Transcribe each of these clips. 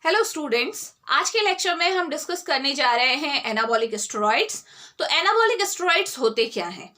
Hello students, आज के lecture में हम डिस्कस करने जा रहे हैं एनाबॉलिक स्टेरॉइड्स। तो एनाबॉलिक स्टेरॉइड्स होते क्या हैं?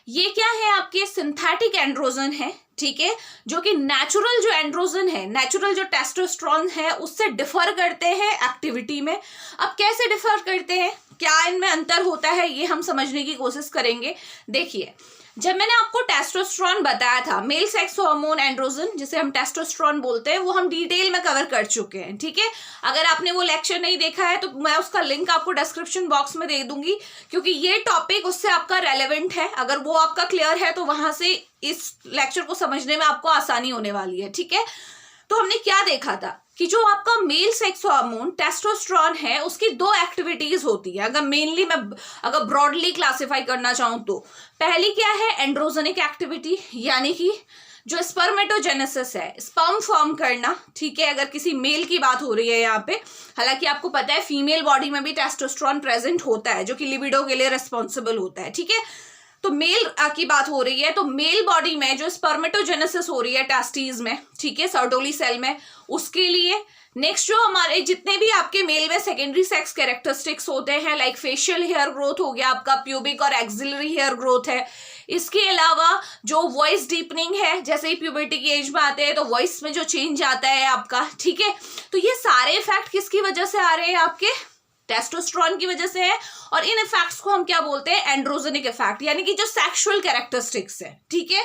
ये क्या है? आपके सिंथेटिक एंड्रोजन है, ठीक है, जो कि नेचुरल जो एंड्रोजन है, नेचुरल जो टेस्टोस्टेरोन है, उससे डिफर करते हैं एक्टिविटी में। अब कैसे डिफर करते हैं, क्या इनमें अंतर होता है, ये हम समझने की कोशिश करेंगे। देखिए, जब मैंने आपको टेस्टोस्टेरोन बताया था, मेल सेक्स हार्मोन एंड्रोजन जिसे हम टेस्टोस्टेरोन बोलते हैं, वो हम डिटेल में कवर कर चुके हैं, ठीक है। अगर आपने वो लेक्चर नहीं देखा है तो मैं उसका लिंक आपको डिस्क्रिप्शन बॉक्स में दे दूंगी, क्योंकि ये टॉपिक उससे आपका रेलेवेंट है। अगर वो आपका क्लियर है तो वहां से इस लेक्चर को समझने में आपको आसानी होने वाली है, ठीक है। तो हमने क्या देखा था कि जो आपका मेल सेक्स हार्मोन टेस्टोस्टेरोन है, उसकी दो एक्टिविटीज होती है। अगर मेनली मैं अगर ब्रॉडली क्लासिफाई करना चाहूं तो पहली क्या है, एंड्रोजेनिक एक्टिविटी, यानी कि जो स्पर्मेटोजेनेसिस है, स्पर्म फॉर्म करना, ठीक है। अगर किसी मेल की बात हो रही है यहाँ पे, हालांकि आपको पता है फीमेल बॉडी में भी टेस्टोस्टेरोन प्रेजेंट होता है जो कि लिबिडो के लिए रिस्पॉन्सिबल होता है, ठीक है। तो मेल की बात हो रही है, तो मेल बॉडी में जो स्पर्मेटोजेनेसिस हो रही है टेस्टिस में, ठीक है, सर्टोली सेल में, उसके लिए नेक्स्ट जो हमारे जितने भी आपके मेल में सेकेंडरी सेक्स कैरेक्टरिस्टिक्स होते हैं, लाइक फेशियल हेयर ग्रोथ हो गया, आपका प्यूबिक और एक्सिलरी हेयर ग्रोथ है। इसके अलावा जो वॉइस डीपनिंग है, जैसे ही प्यूबर्टी की एज में आते हैं तो वॉइस में जो चेंज आता है आपका, ठीक है। तो ये सारे इफेक्ट किसकी वजह से आ रहे हैं? आपके टेस्टोस्टेरोन की वजह से है। और इन इफेक्ट्स को हम क्या बोलते हैं? एंड्रोजेनिक इफेक्ट, यानी कि जो सेक्सुअल कैरेक्टरिस्टिक्स है, ठीक है।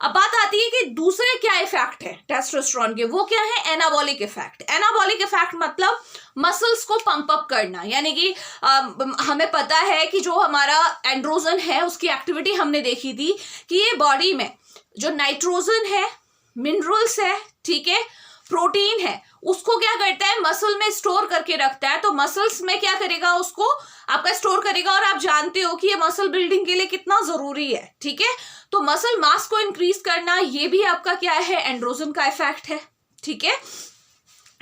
अब बात आती है कि दूसरे क्या इफेक्ट है टेस्टोस्टेरोन के, वो क्या है? Anabolic effect. एनाबॉलिक इफेक्ट मतलब मसल्स को पंप अप करना, यानी कि हमें पता है कि जो हमारा एंड्रोजन है उसकी एक्टिविटी हमने देखी थी कि ये बॉडी में जो नाइट्रोजन है, मिनरल्स है, ठीक है, प्रोटीन है, उसको क्या करता है? मसल में स्टोर करके रखता है। तो मसल्स में क्या करेगा? उसको आपका स्टोर करेगा। और आप जानते हो कि ये मसल बिल्डिंग के लिए कितना जरूरी है, ठीक है। तो मसल मास को इंक्रीज करना, ये भी आपका क्या है? एंड्रोजन का इफेक्ट है, ठीक है।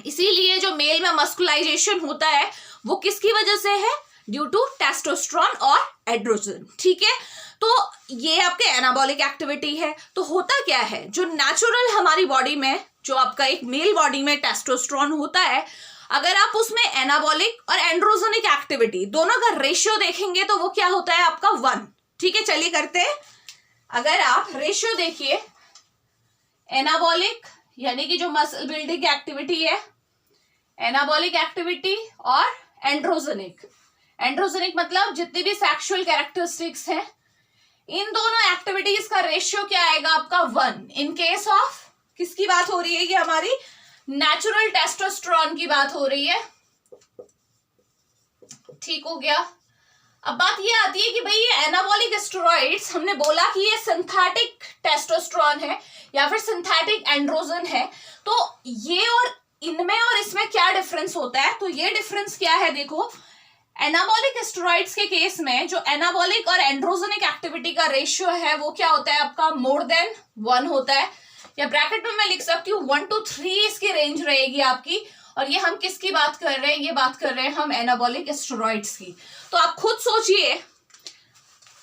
इसीलिए जो मेल में मस्कुलाइजेशन होता है वो किसकी वजह से है? ड्यू टू टेस्टोस्टेरोन और एंड्रोजन, ठीक है। तो ये आपके एनाबॉलिक एक्टिविटी है। तो होता क्या है, जो नेचुरल हमारी बॉडी में, जो आपका एक मेल बॉडी में टेस्टोस्टेरोन होता है, अगर आप उसमें एनाबॉलिक और एंड्रोजेनिक एक्टिविटी दोनों का रेशियो देखेंगे तो वो क्या होता है? आपका 1, ठीक है। चलिए करते हैं। अगर आप रेशियो देखिए, एनाबॉलिक यानी कि जो मसल बिल्डिंग एक्टिविटी है, एनाबॉलिक एक्टिविटी, और एंड्रोजेनिक, एंड्रोजेनिक मतलब जितनी भी सेक्सुअल कैरेक्टरिस्टिक्स हैं, इन दोनों एक्टिविटीज का रेशियो क्या आएगा? आपका 1। इन केस ऑफ किसकी बात हो रही है? ये हमारी नेचुरल टेस्टोस्टेरोन की बात हो रही है, ठीक हो गया। अब बात ये आती है कि भाई ये एनाबॉलिक स्टेरॉइड्स, हमने बोला कि ये सिंथेटिक टेस्टोस्टेरोन है या फिर सिंथेटिक एंड्रोजन है। तो ये और इनमें और इसमें क्या डिफरेंस होता है? तो ये डिफरेंस क्या है? देखो, एनाबॉलिक स्टेरॉइड्स के केस में जो एनाबॉलिक और एंड्रोजेनिक एक्टिविटी का रेशियो है वो क्या होता है? आपका मोर देन 1 होता है, या ब्रैकेट में मैं लिख सकती हूँ 1 to 3 इसकी रेंज रहेगी आपकी। और ये हम किसकी बात कर रहे हैं? ये बात कर रहे हैं हम एनाबॉलिक स्टेरॉइड्स की। तो आप खुद सोचिए,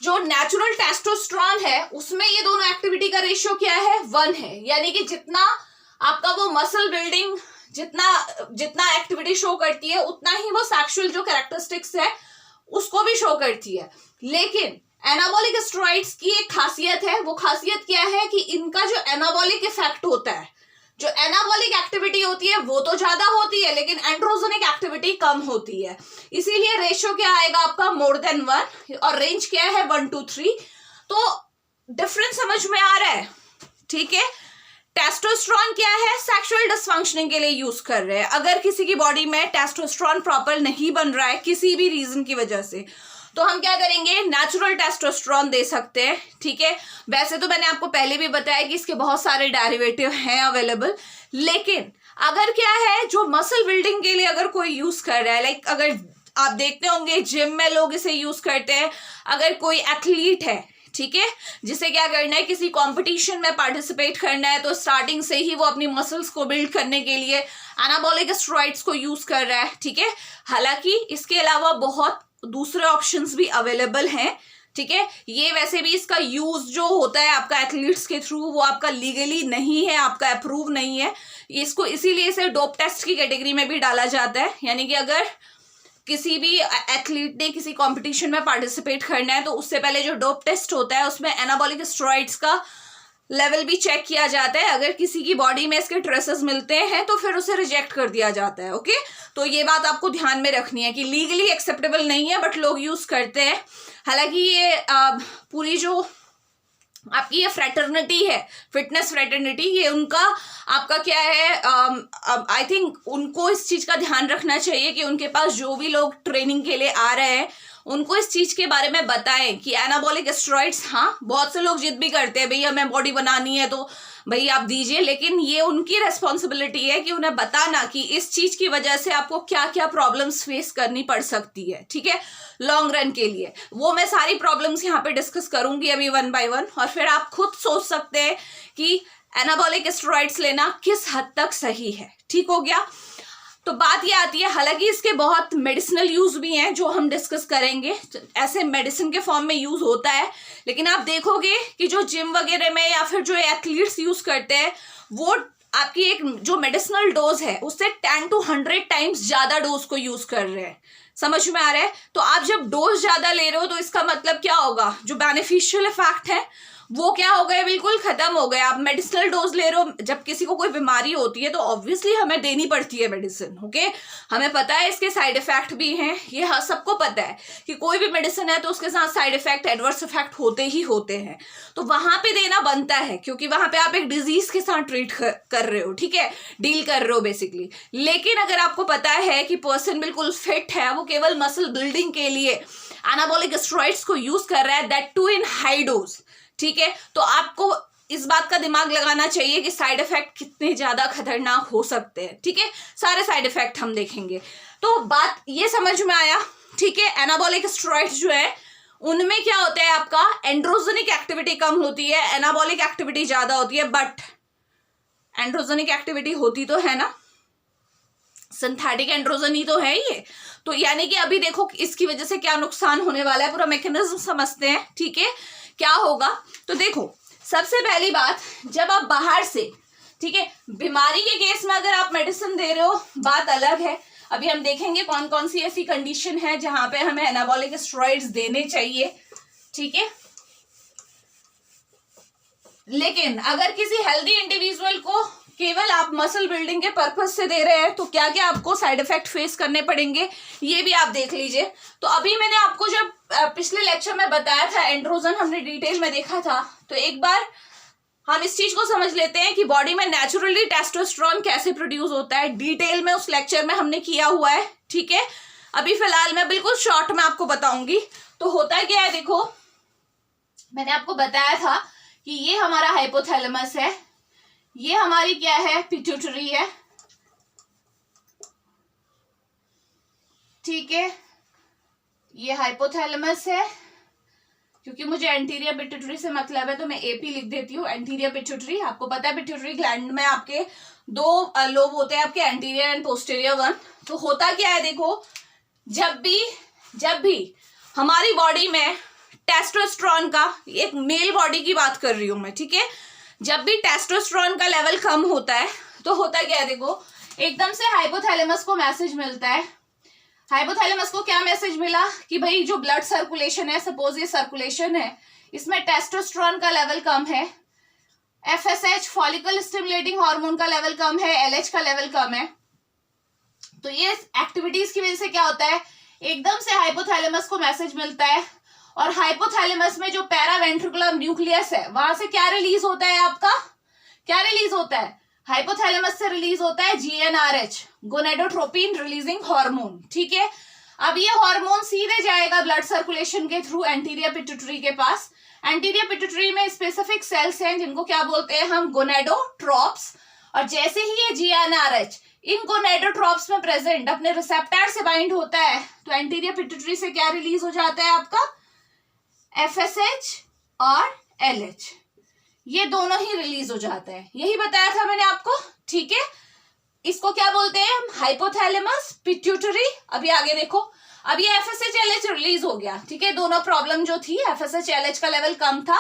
जो नेचुरल टेस्टोस्टेरोन है उसमें ये दोनों एक्टिविटी का रेशियो क्या है? 1 है, यानी कि जितना आपका वो मसल बिल्डिंग जितना एक्टिविटी शो करती है उतना ही वो सेक्सुअल जो कैरेक्टरिस्टिक्स है उसको भी शो करती है। लेकिन एनाबॉलिक स्टेरॉइड्स की एक खासियत है, वो खासियत क्या है कि इनका जो एनाबॉलिक इफेक्ट होता है, जो एनाबॉलिक एक्टिविटी होती है वो तो ज्यादा होती है लेकिन एंड्रोजेनिक एक्टिविटी कम होती है। इसीलिए रेशियो क्या आएगा आपका? मोर देन 1, और रेंज क्या है? 1 to 3। तो डिफरेंस समझ में आ रहा है, ठीक है। टेस्टोस्टेरोन क्या है? सेक्सुअल डिसफंक्शनिंग के लिए यूज कर रहे हैं। अगर किसी की बॉडी में टेस्टोस्टेरोन प्रॉपर नहीं बन रहा है किसी भी रीजन की वजह से, तो हम क्या करेंगे? नेचुरल टेस्टोस्टेरोन दे सकते हैं, ठीक है। वैसे तो मैंने आपको पहले भी बताया कि इसके बहुत सारे डेरिवेटिव हैं अवेलेबल, लेकिन अगर क्या है, जो मसल बिल्डिंग के लिए अगर कोई यूज कर रहा है, लाइक अगर आप देखते होंगे जिम में लोग इसे यूज करते हैं। अगर कोई एथलीट है, ठीक है, जिसे क्या करना है? किसी कंपटीशन में पार्टिसिपेट करना है, तो स्टार्टिंग से ही वो अपनी मसल्स को बिल्ड करने के लिए एनाबॉलिक स्टेरॉइड्स को यूज कर रहा है, ठीक है। हालांकि इसके अलावा बहुत दूसरे ऑप्शंस भी अवेलेबल हैं, ठीक है। ये वैसे भी इसका यूज जो होता है आपका एथलीट्स के थ्रू, वो आपका लीगली नहीं है, आपका अप्रूव नहीं है। इसको इसीलिए इसे डोप टेस्ट की कैटेगरी में भी डाला जाता है। यानी कि अगर किसी भी एथलीट ने किसी कंपटीशन में पार्टिसिपेट करना है तो उससे पहले जो डोप टेस्ट होता है उसमें एनाबॉलिक स्टेरॉइड्स का लेवल भी चेक किया जाता है। अगर किसी की बॉडी में इसके ट्रेसेस मिलते हैं तो फिर उसे रिजेक्ट कर दिया जाता है। ओके, तो ये बात आपको ध्यान में रखनी है कि लीगली एक्सेप्टेबल नहीं है बट लोग यूज करते हैं। हालांकि ये पूरी जो आपकी ये फ्रेटर्निटी है, फिटनेस फ्रेटर्निटी, ये उनका आपका क्या है, आई थिंक उनको इस चीज का ध्यान रखना चाहिए कि उनके पास जो भी लोग ट्रेनिंग के लिए आ रहे हैं उनको इस चीज के बारे में बताएं कि एनाबॉलिक स्टेरॉइड्स, हाँ बहुत से लोग जिद भी करते हैं भैया हमें बॉडी बनानी है तो भैया आप दीजिए, लेकिन ये उनकी रेस्पॉन्सिबिलिटी है कि उन्हें बताना कि इस चीज की वजह से आपको क्या क्या प्रॉब्लम्स फेस करनी पड़ सकती है। ठीक है, लॉन्ग रन के लिए वो मैं सारी प्रॉब्लम्स यहाँ पे डिस्कस करूंगी अभी वन बाय वन, और फिर आप खुद सोच सकते हैं कि एनाबॉलिक स्टेरॉइड्स लेना किस हद तक सही है। ठीक हो गया। तो बात ये आती है, हालांकि इसके बहुत मेडिसिनल यूज भी हैं जो हम डिस्कस करेंगे, ऐसे मेडिसिन के फॉर्म में यूज होता है, लेकिन आप देखोगे कि जो जिम वगैरह में या फिर जो एथलीट्स यूज करते हैं वो आपकी एक जो मेडिसिनल डोज है उससे 10 to 100 टाइम्स ज्यादा डोज को यूज कर रहे हैं। समझ में आ रहा है? तो आप जब डोज ज्यादा ले रहे हो तो इसका मतलब क्या होगा, जो बेनिफिशियल इफेक्ट है वो क्या हो गए, बिल्कुल खत्म हो गए। आप मेडिसिनल डोज ले रहे हो, जब किसी को कोई बीमारी होती है तो ऑब्वियसली हमें देनी पड़ती है मेडिसिन। ओके, हमें पता है इसके साइड इफेक्ट भी हैं, ये हाँ सबको पता है कि कोई भी मेडिसिन है तो उसके साथ साइड इफेक्ट, एडवर्स इफेक्ट होते ही होते हैं, तो वहां पे देना बनता है क्योंकि वहां पे आप एक डिजीज के साथ ट्रीट कर रहे हो, ठीक है, डील कर रहे हो बेसिकली। लेकिन अगर आपको पता है कि पर्सन बिल्कुल फिट है, वो केवल मसल बिल्डिंग के लिए एनाबॉलिक स्टेरॉइड्स को यूज कर रहा है, that too in high dose, ठीक है, तो आपको इस बात का दिमाग लगाना चाहिए कि साइड इफेक्ट कितने ज्यादा खतरनाक हो सकते हैं। ठीक है, सारे साइड इफेक्ट हम देखेंगे। तो बात ये समझ में आया, ठीक है। एनाबॉलिक स्टेरॉइड्स जो है उनमें क्या होता है, आपका एंड्रोजेनिक एक्टिविटी कम होती है, एनाबॉलिक एक्टिविटी ज्यादा होती है, बट एंड्रोजेनिक एक्टिविटी होती तो है ना, सिंथेटिक एंड्रोजन ही तो है ये। तो यानी कि अभी देखो इसकी वजह से क्या नुकसान होने वाला है, पूरा मैकेनिज्म समझते हैं। ठीक है, क्या होगा, तो देखो सबसे पहली बात, जब आप बाहर से, ठीक है, बीमारी के केस में अगर आप मेडिसिन दे रहे हो बात अलग है। अभी हम देखेंगे कौन कौन सी ऐसी कंडीशन है जहां पे हमें एनाबॉलिक स्टेरॉइड्स देने चाहिए। ठीक है, लेकिन अगर किसी हेल्दी इंडिविजुअल को केवल आप मसल बिल्डिंग के पर्पज से दे रहे हैं तो क्या क्या आपको साइड इफेक्ट फेस करने पड़ेंगे ये भी आप देख लीजिए। तो अभी मैंने आपको जब पिछले लेक्चर में बताया था एंड्रोजन हमने डिटेल में देखा था, तो एक बार हम इस चीज को समझ लेते हैं कि बॉडी में नेचुरली टेस्टोस्टेरोन कैसे प्रोड्यूस होता है। डिटेल में उस लेक्चर में हमने किया हुआ है, ठीक है। अभी फिलहाल मैं बिल्कुल शॉर्ट में आपको बताऊंगी। तो होता क्या है, देखो मैंने आपको बताया था कि ये हमारा हाइपोथैलेमस है, ये हमारी क्या है, पिट्यूटरी है, ठीक है, ये हाइपोथैलेमस है। क्योंकि मुझे एंटीरियर पिट्यूटरी से मतलब है तो मैं एपी लिख देती हूँ, एंटीरियर पिट्यूटरी। आपको पता है पिट्यूटरी ग्लैंड में आपके दो लोब होते हैं, आपके एंटीरियर एंड पोस्टीरियर वन। तो होता क्या है, देखो जब भी हमारी बॉडी में टेस्टोस्टेरोन का, एक मेल बॉडी की बात कर रही हूं मैं, ठीक है, जब भी टेस्टोस्टेरोन का लेवल कम होता है तो होता क्या है, देखो एकदम से हाइपोथैलेमस को मैसेज मिलता है। हाइपोथैलेमस को क्या मैसेज मिला कि भाई जो ब्लड सर्कुलेशन है, सपोज ये सर्कुलेशन है, इसमें टेस्टोस्टेरोन का लेवल कम है, एफएसएच फॉलिकल स्टिमुलेटिंग हार्मोन का लेवल कम है, एलएच का लेवल कम है। तो ये एक्टिविटीज की वजह से क्या होता है, एकदम से हाइपोथैलेमस को मैसेज मिलता है, और हाइपोथैलेमस में जो पैरावेंट्रिकुलर न्यूक्लियस है वहां से क्या रिलीज होता है, आपका क्या रिलीज होता है, हाइपोथैलेमस से रिलीज होता है जीएनआरएच, गोनेडोट्रोपिन रिलीजिंग हार्मोन। ठीक है, अब ये हार्मोन सीधे जाएगा ब्लड सर्कुलेशन के थ्रू एंटीरियर पिट्यूटरी के पास। एंटीरियर पिट्यूटरी में स्पेसिफिक सेल्स हैं जिनको क्या बोलते हैं हम, गोनेडोट्रोप्स। और जैसे ही ये जीएनआरएच इन गोनेडोट्रोप्स में प्रेजेंट अपने रिसेप्टर से बाइंड होता है तो एंटीरियर पिट्यूटरी से क्या रिलीज हो जाता है, आपका एफएसएच और एलएच, ये दोनों ही रिलीज हो जाते हैं। यही बताया था मैंने आपको, ठीक है। इसको क्या बोलते हैं हम, हाइपोथैलेमस पिट्यूटरी। अभी आगे देखो, अब ये FSH-LH रिलीज हो गया, ठीक है। दोनों प्रॉब्लम जो थी, FSH-LH का लेवल कम था,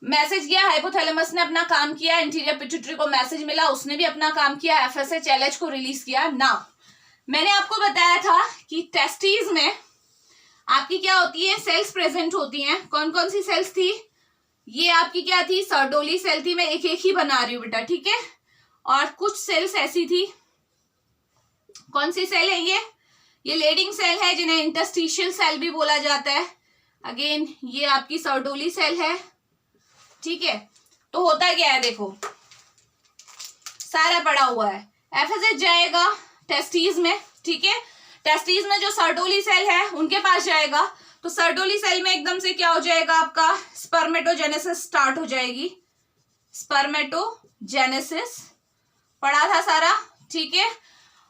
मैसेज गया, हाइपोथैलेमस ने अपना काम किया, इंटीरियर पिट्यूटरी को मैसेज मिला, उसने भी अपना काम किया, FSH-LH को रिलीज किया ना। मैंने आपको बताया था कि टेस्टिस में आपकी क्या होती है, सेल्स प्रेजेंट होती हैं। कौन कौन सी सेल्स थी, ये आपकी क्या थी, सर्डोली सेल थी। मैं एक एक ही बना रही हूँ बेटा, ठीक है। और कुछ सेल्स ऐसी थी, कौन सी सेल है ये लेडिंग सेल है, जिन्हें इंटरस्टिशियल सेल भी बोला जाता है। अगेन ये आपकी सर्डोली सेल है, ठीक है। तो होता क्या है, देखो सारा पड़ा हुआ है, FSH जाएगा टेस्टिस में, ठीक है। टेस्टिस में जो सर्डोली सेल है उनके पास जाएगा, तो सर्डोली सेल में एकदम से क्या हो जाएगा, आपका स्पर्मेटोजेनेसिस स्टार्ट हो जाएगी। स्पर्मेटोजेनेसिस पढ़ा था सारा, ठीक है।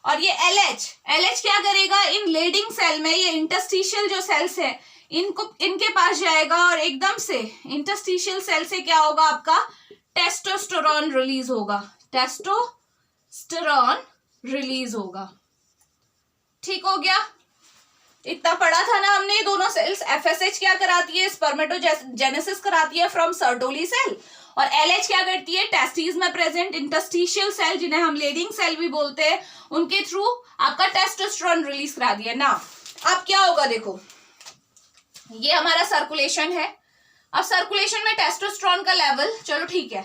और ये LH क्या करेगा, इन लेडिंग सेल में ये इंटरस्टिशियल जो सेल्स है इनके पास जाएगा, और एकदम से इंटरस्टिशियल सेल से क्या होगा, आपका टेस्टोस्टेरोन रिलीज होगा। टेस्टोस्टेरोन रिलीज होगा, ठीक हो गया। इतना पढ़ा था ना हमने। दोनों सेल्स, FSH क्या कराती है, स्पर्मेटोजेनेसिस कराती है फ्रॉम सर्डोली सेल, और LH क्या करती है, टेस्टिस में प्रेजेंट इंटरस्टिशियल सेल, जिन्हें हम लेडिंग सेल भी बोलते हैं, उनके थ्रू आपका टेस्टोस्टेरोन रिलीज करा दिया ना। अब क्या होगा, देखो ये हमारा सर्कुलेशन है। अब सर्कुलेशन में टेस्टोस्टेरोन का लेवल, चलो ठीक है,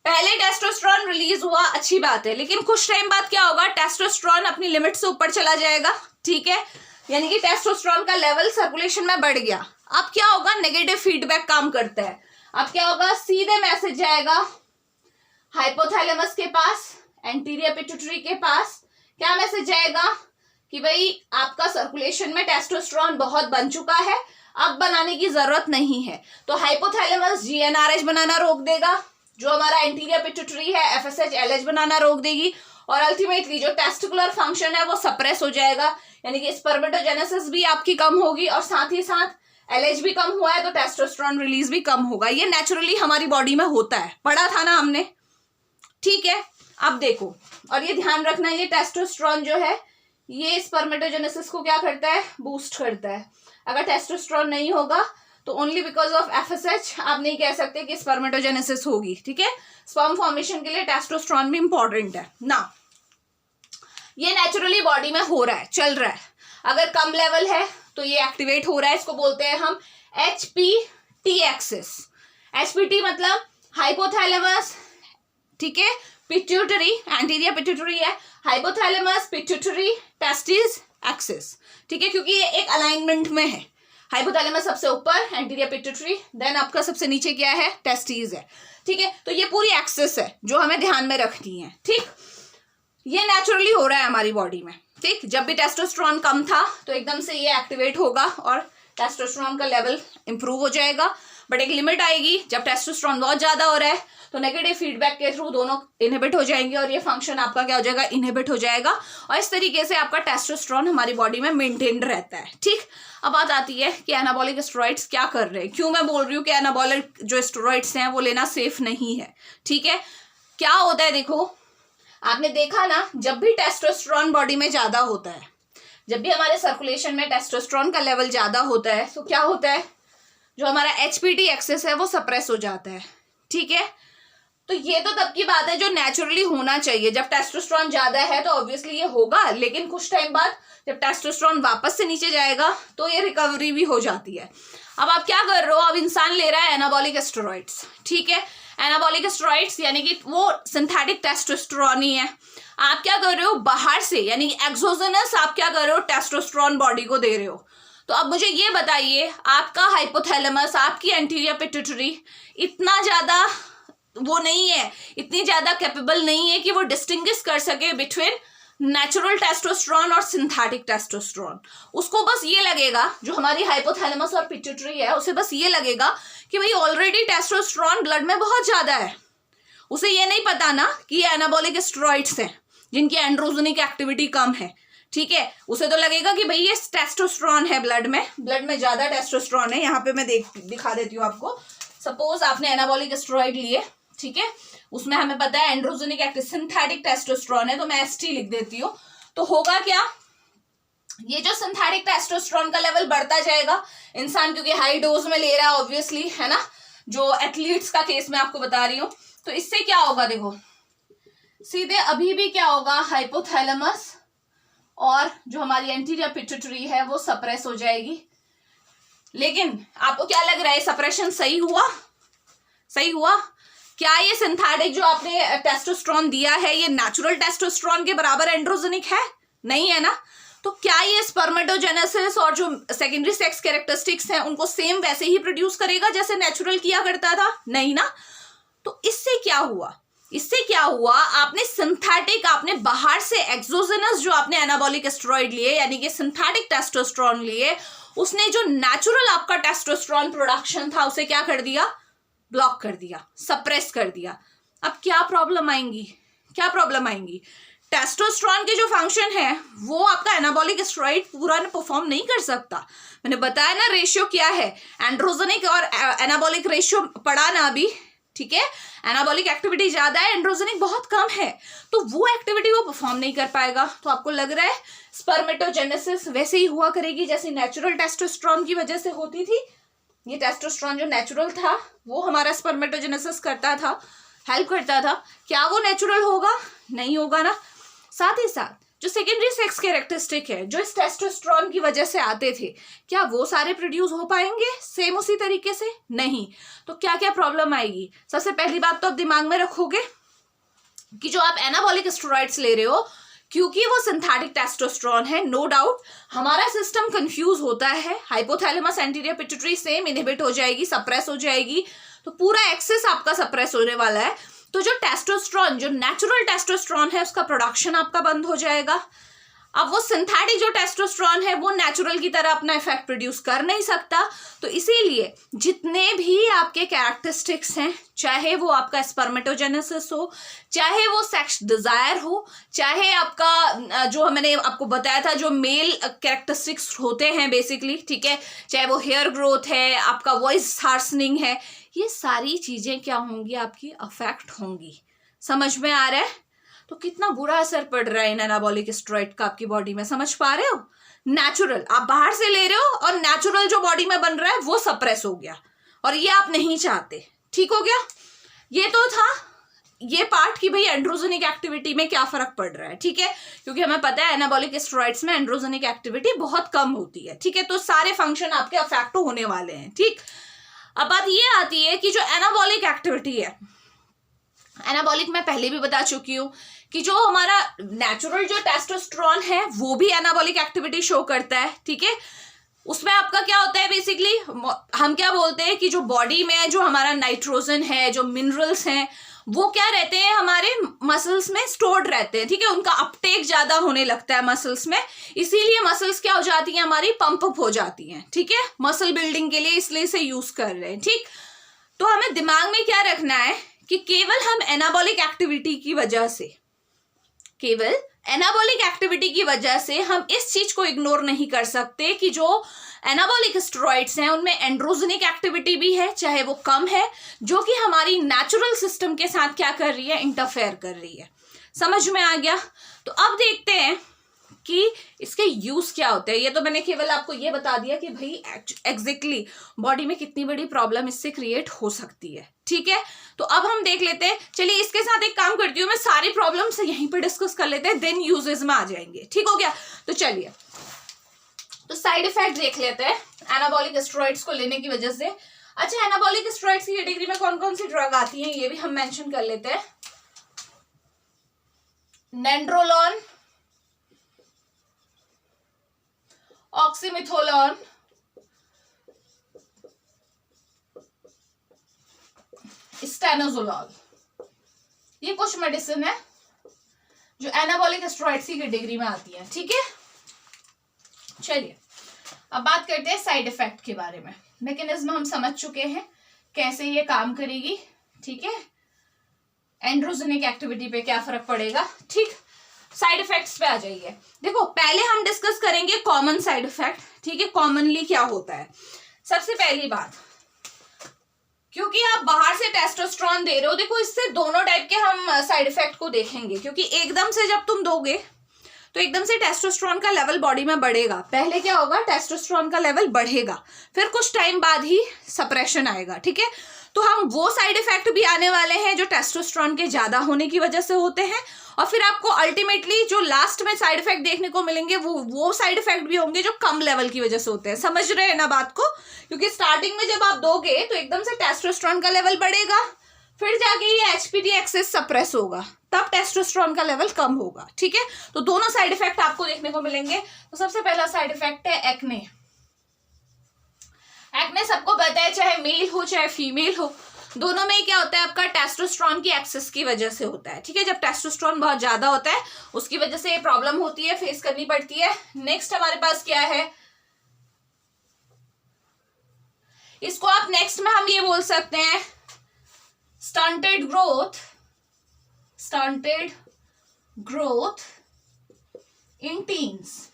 पहले टेस्टोस्टेरोन रिलीज हुआ, अच्छी बात है, लेकिन कुछ टाइम बाद क्या होगा, टेस्टोस्टेरोन अपनी लिमिट से ऊपर चला जाएगा, ठीक है। यानी कि टेस्टोस्टेरोन का लेवल सर्कुलेशन में बढ़ गया। अब क्या होगा, नेगेटिव फीडबैक काम करता है। अब क्या होगा, सीधे मैसेज जाएगा हाइपोथैलेमस के पास, एंटीरियर पिट्यूटरी के पास। क्या मैसेज जाएगा कि भाई आपका सर्कुलेशन में टेस्टोस्टेरोन बहुत बन चुका है, अब बनाने की जरूरत नहीं है। तो हाइपोथैलेमस GnRH बनाना रोक देगा, जो हमारा एंटीरियर पिट्यूटरी है FSH-LH बनाना रोक देगी, और अल्टीमेटली जो टेस्टिकुलर फंक्शन है वो सप्रेस हो जाएगा। यानी कि स्पर्मेटोजेनेसिस भी आपकी कम होगी, और साथ ही साथ LH भी कम हुआ है तो टेस्टोस्टेरोन रिलीज भी कम होगा। ये नेचुरली हमारी बॉडी में होता है, पढ़ा था ना हमने, ठीक है। अब देखो, और ये ध्यान रखना, ये टेस्टोस्टेरोन जो है ये स्पर्मेटोजेनेसिस को क्या करता है, बूस्ट करता है। अगर टेस्टोस्टेरोन नहीं होगा तो ओनली बिकॉज ऑफ FSH आप नहीं कह सकते कि स्पर्मेटोजेनेसिस होगी, ठीक है। स्पर्म फॉर्मेशन के लिए टेस्टोस्टेरोन भी इंपॉर्टेंट है ना। ये नेचुरली बॉडी में हो रहा है, चल रहा है। अगर कम लेवल है तो ये एक्टिवेट हो रहा है, इसको बोलते हैं हम HPT एक्सिस। HPT मतलब हाइपोथैलेमस, ठीक है, पिट्यूटरी, एंटीरियर पिट्यूटरी है, हाइपोथैलेमस, पिट्यूटरी, टेस्टिस एक्सिस, ठीक है, क्योंकि ये एक अलाइनमेंट में है। हाइपोथैलेमस सबसे ऊपर, एंटीरियर पिट्यूटरी, देन आपका सबसे नीचे क्या है, टेस्टिस है, ठीक है। तो ये पूरी एक्सिस है जो हमें ध्यान में रखनी है, ठीक। ये नेचुरली हो रहा है हमारी बॉडी में, ठीक। जब भी टेस्टोस्टेरोन कम था तो एकदम से ये एक्टिवेट होगा और टेस्टोस्टेरोन का लेवल इंप्रूव हो जाएगा। बट एक लिमिट आएगी, जब टेस्टोस्टेरोन बहुत ज्यादा हो रहा है तो नेगेटिव फीडबैक के थ्रू दोनों इनहिबिट हो जाएंगे, और ये फंक्शन आपका क्या हो जाएगा, इनहिबिट हो जाएगा, और इस तरीके से आपका टेस्टोस्टेरोन हमारी बॉडी में मेंटेन रहता है, ठीक। अब बात आती है कि एनाबॉलिक स्टेरॉइड्स क्या कर रहे हैं। क्यों मैं बोल रही हूँ कि एनाबॉलिक जो स्टेरॉइड्स हैं वो लेना सेफ नहीं है, ठीक है। क्या होता है, देखो आपने देखा ना, जब भी टेस्टोस्टेरोन बॉडी में ज्यादा होता है, जब भी हमारे सर्कुलेशन में टेस्टोस्टेरोन का लेवल ज्यादा होता है तो क्या होता है, जो हमारा HPT एक्सेस है वो सप्रेस हो जाता है, ठीक है। तो ये तो तब की बात है जो नेचुरली होना चाहिए। जब टेस्टोस्टेरोन ज्यादा है तो ऑब्वियसली ये होगा, लेकिन कुछ टाइम बाद जब टेस्टोस्टेरोन वापस से नीचे जाएगा तो ये रिकवरी भी हो जाती है। अब आप क्या कर रहे हो, अब इंसान ले रहा है एनाबॉलिक स्टेरॉइड्स, ठीक है। एनाबॉलिक स्टेरॉइड्स यानी कि वो सिंथेटिक टेस्टोस्टेरोन ही है। आप क्या कर रहे हो, बाहर से यानी कि एक्सोजेनस आप क्या कर रहे हो, टेस्टोस्टेरोन बॉडी को दे रहे हो। तो अब मुझे ये बताइए, आपका हाइपोथैलेमस, आपकी एंटीरियर पिट्यूटरी इतना ज्यादा वो नहीं है, इतनी ज्यादा कैपेबल नहीं है कि वो डिस्टिंग्विश कर सके बिटवीन नेचुरल टेस्टोस्टेरोन और सिंथेटिक टेस्टोस्टेरोन। उसको बस ये लगेगा, जो हमारी हाइपोथैलेमस और पिट्यूटरी है उसे बस ये लगेगा कि भाई ऑलरेडी टेस्टोस्टेरोन ब्लड में बहुत ज्यादा है। उसे ये नहीं पता ना कि ये एनाबॉलिक स्टेरॉइड्स हैं जिनकी एंड्रोजेनिक एक्टिविटी कम है, ठीक है। उसे तो लगेगा कि भाई ये टेस्टोस्टेरोन है ब्लड में ज्यादा टेस्टोस्टेरोन है। यहाँ पे मैं दिखा देती हूँ आपको। सपोज आपने एनाबॉलिक स्टेरॉइड लिए, ठीक है, उसमें हमें पता है एंड्रोजेनिक एक्टिव सिंथेटिक टेस्टोस्टेरोन है, तो मैं ST लिख देती हूँ। तो होगा क्या, ये जो सिंथेटिक टेस्टोस्टेरोन का लेवल बढ़ता जाएगा इंसान, क्योंकि हाई डोज में ले रहा है ऑब्वियसली, है ना, जो एथलीट्स का केस मैं आपको बता रही हूं। तो इससे क्या होगा, देखो सीधे अभी भी क्या होगा, हाइपोथैलेमस और जो हमारी एंटीरियर पिट्यूटरी है वो सप्रेस हो जाएगी। लेकिन आपको क्या लग रहा है, सप्रेशन सही हुआ? सही हुआ? क्या ये सिंथेटिक जो आपने टेस्टोस्टेरोन दिया है ये नेचुरल टेस्टोस्टेरोन के बराबर एंड्रोजेनिक है? नहीं है ना। तो क्या ये स्पर्मेटोजेनेसिस और जो सेकेंडरी सेक्स कैरेक्टरिस्टिक्स हैं उनको सेम वैसे ही प्रोड्यूस करेगा जैसे नेचुरल किया करता था? नहीं ना। तो इससे क्या हुआ, इससे क्या हुआ, आपने सिंथेटिक, आपने बाहर से एक्सोजेनस जो आपने एनाबॉलिक स्टेरॉइड लिए यानी कि सिंथेटिक टेस्टोस्टेरोन लिए, उसने जो नेचुरल आपका टेस्टोस्टेरोन प्रोडक्शन था उसे क्या कर दिया, ब्लॉक कर दिया, सप्रेस कर दिया। अब क्या प्रॉब्लम आएंगी, क्या प्रॉब्लम आएंगी, टेस्टोस्टेरोन के जो फंक्शन है वो आपका एनाबॉलिक स्टेरॉइड पूरा परफॉर्म नहीं कर सकता। मैंने बताया ना रेशियो क्या है, एंड्रोजेनिक और एनाबॉलिक रेशियो पढ़ा ना अभी, ठीक है। एनाबॉलिक एक्टिविटी ज्यादा है, एंड्रोजेनिक बहुत कम है, तो वो एक्टिविटी वो परफॉर्म नहीं कर पाएगा। तो आपको लग रहा है स्पर्मेटोजेनेसिस वैसे ही हुआ करेगी जैसे नेचुरल टेस्टोस्टेरोन की वजह से होती थी। ये टेस्टोस्टेरोन जो नेचुरल था वो हमारा स्पर्मेटोजेनेसिस करता था, हेल्प करता था। क्या वो नेचुरल होगा? नहीं होगा ना। साथ ही साथ जो सेकेंडरी सेक्स कैरेक्टरिस्टिक है जो इस टेस्टोस्टेरोन की वजह से आते थे, क्या वो सारे प्रोड्यूस हो पाएंगे सेम उसी तरीके से? नहीं। तो क्या क्या प्रॉब्लम आएगी? सबसे पहली बात तो आप दिमाग में रखोगे कि जो आप एनाबॉलिक स्टेरॉइड्स ले रहे हो, क्योंकि वो सिंथेटिक टेस्टोस्टेरोन है, नो डाउट हमारा सिस्टम कंफ्यूज होता है, hypothalamus anterior pituitary same inhibit हो जाएगी, सप्रेस हो जाएगी, तो पूरा एक्सेस आपका सप्रेस होने वाला है। तो जो टेस्टोस्टेरोन, जो नेचुरल टेस्टोस्टेरोन है उसका प्रोडक्शन आपका बंद हो जाएगा। अब वो सिंथेटिक जो टेस्टोस्टेरोन है वो नेचुरल की तरह अपना इफेक्ट प्रोड्यूस कर नहीं सकता। तो इसीलिए जितने भी आपके कैरेक्टरिस्टिक्स हैं, चाहे वो आपका स्पर्मेटोजेनेसिस हो, चाहे वो सेक्स डिजायर हो, चाहे आपका जो मैंने आपको बताया था जो मेल कैरेक्टरिस्टिक्स होते हैं बेसिकली, ठीक है, चाहे वो हेयर ग्रोथ है, आपका वॉइस हार्सनिंग है, ये सारी चीजें क्या होंगी, आपकी अफेक्ट होंगी। समझ में आ रहा है? तो कितना बुरा असर पड़ रहा है इन एनाबॉलिक स्टेरॉइड का आपकी बॉडी में, समझ पा रहे हो? नेचुरल आप बाहर से ले रहे हो और नेचुरल जो बॉडी में बन रहा है वो सप्रेस हो गया, और ये आप नहीं चाहते। ठीक हो गया? ये तो था ये पार्ट कि भाई एंड्रोजेनिक एक्टिविटी में क्या फर्क पड़ रहा है, ठीक है, क्योंकि हमें पता है एनाबॉलिक स्टेरॉइड्स में एंड्रोजेनिक एक्टिविटी बहुत कम होती है, ठीक है, तो सारे फंक्शन आपके अफेक्ट होने वाले हैं। ठीक, अब बात ये आती है कि जो एनाबॉलिक एक्टिविटी है, एनाबॉलिक मैं पहले भी बता चुकी हूँ कि जो हमारा नेचुरल जो टेस्टोस्टेरोन है वो भी एनाबॉलिक एक्टिविटी शो करता है, ठीक है। उसमें आपका क्या होता है, बेसिकली हम क्या बोलते हैं कि जो बॉडी में जो हमारा नाइट्रोजन है, जो मिनरल्स हैं, वो क्या रहते हैं, हमारे मसल्स में स्टोर्ड रहते हैं, ठीक है, उनका अपटेक ज्यादा होने लगता है मसल्स में, इसीलिए मसल्स क्या हो जाती हैं, हमारी पंप अप हो जाती हैं, ठीक है, मसल बिल्डिंग के लिए, इसलिए इसे यूज कर रहे हैं। ठीक, तो हमें दिमाग में क्या रखना है कि केवल हम एनाबॉलिक एक्टिविटी की वजह से, केवल एनाबॉलिक एक्टिविटी की वजह से हम इस चीज को इग्नोर नहीं कर सकते कि जो एनाबॉलिक स्टेरॉइड्स हैं उनमें एंड्रोजेनिक एक्टिविटी भी है, चाहे वो कम है, जो कि हमारी नेचुरल सिस्टम के साथ क्या कर रही है, इंटरफेयर कर रही है। समझ में आ गया? तो अब देखते हैं कि इसके यूज क्या होते हैं। ये तो मैंने केवल आपको ये बता दिया कि भाई एग्जैक्टली बॉडी में कितनी बड़ी प्रॉब्लम इससे क्रिएट हो सकती है, ठीक है। तो अब हम देख लेते हैं, चलिए इसके साथ एक काम करती हूँ, मैं सारी प्रॉब्लम्स यहीं पे डिस्कस कर लेते हैं, देन यूजेस में आ जाएंगे। ठीक हो गया? तो चलिए, तो साइड इफेक्ट देख लेते हैं एनाबॉलिक स्टेरॉइड्स को लेने की वजह से। अच्छा, एनाबॉलिक स्टेरॉइड्स की कैटेगरी में कौन कौन सी ड्रग आती है ये भी हम मेंशन कर लेते हैं। नेंड्रोलॉन, ऑक्सीमिथोलॉन, स्टेनोजोलॉल, ये कुछ मेडिसिन है जो एनाबॉलिक स्टेरॉइड्स की कैटेगरी में आती है, ठीक है। चलिए अब बात करते हैं साइड इफेक्ट के बारे में। मैकेनिज्म हम समझ चुके हैं कैसे ये काम करेगी, ठीक है, एंड्रोजेनिक एक्टिविटी पे क्या फर्क पड़ेगा। ठीक, साइड इफेक्ट्स पे आ जाइए। देखो, पहले हम डिस्कस करेंगे कॉमन साइड इफेक्ट, ठीक है, कॉमनली क्या होता है। सबसे पहली बात, क्योंकि आप बाहर से टेस्टोस्टेरोन दे रहे हो, देखो इससे दोनों टाइप के हम साइड इफेक्ट को देखेंगे, क्योंकि एकदम से जब तुम दोगे तो एकदम से टेस्टोस्टेरोन का लेवल बॉडी में बढ़ेगा। पहले क्या होगा, टेस्टोस्टेरोन का लेवल बढ़ेगा, फिर कुछ टाइम बाद ही सप्रेशन आएगा। ठीक है, तो हम वो साइड इफेक्ट भी आने वाले हैं जो टेस्टोस्टेरोन के ज्यादा होने की वजह से होते हैं, और फिर आपको अल्टीमेटली जो लास्ट में साइड इफेक्ट देखने को मिलेंगे वो साइड इफेक्ट भी होंगे जो कम लेवल की वजह से होते हैं। समझ रहे हैं ना बात को? क्योंकि स्टार्टिंग में जब आप दोगे तो एकदम से टेस्टोस्टेरोन का लेवल बढ़ेगा, फिर जाके ये HPT एक्सेस सप्रेस होगा, तब टेस्टोस्टेरोन का लेवल कम होगा। ठीक है, तो दोनों साइड इफेक्ट आपको देखने को मिलेंगे। तो सबसे पहला साइड इफेक्ट है एक्ने। एक्ने सबको पता है, चाहे मेल हो चाहे फीमेल हो, दोनों में क्या होता है, आपका टेस्टोस्टेरोन की एक्सेस की वजह से होता है। ठीक है, जब टेस्टोस्टेरोन बहुत ज्यादा होता है उसकी वजह से ये प्रॉब्लम होती है, फेस करनी पड़ती है। नेक्स्ट हमारे पास क्या है, इसको आप नेक्स्ट में हम ये बोल सकते हैं स्टंटेड ग्रोथ इन टीन्स।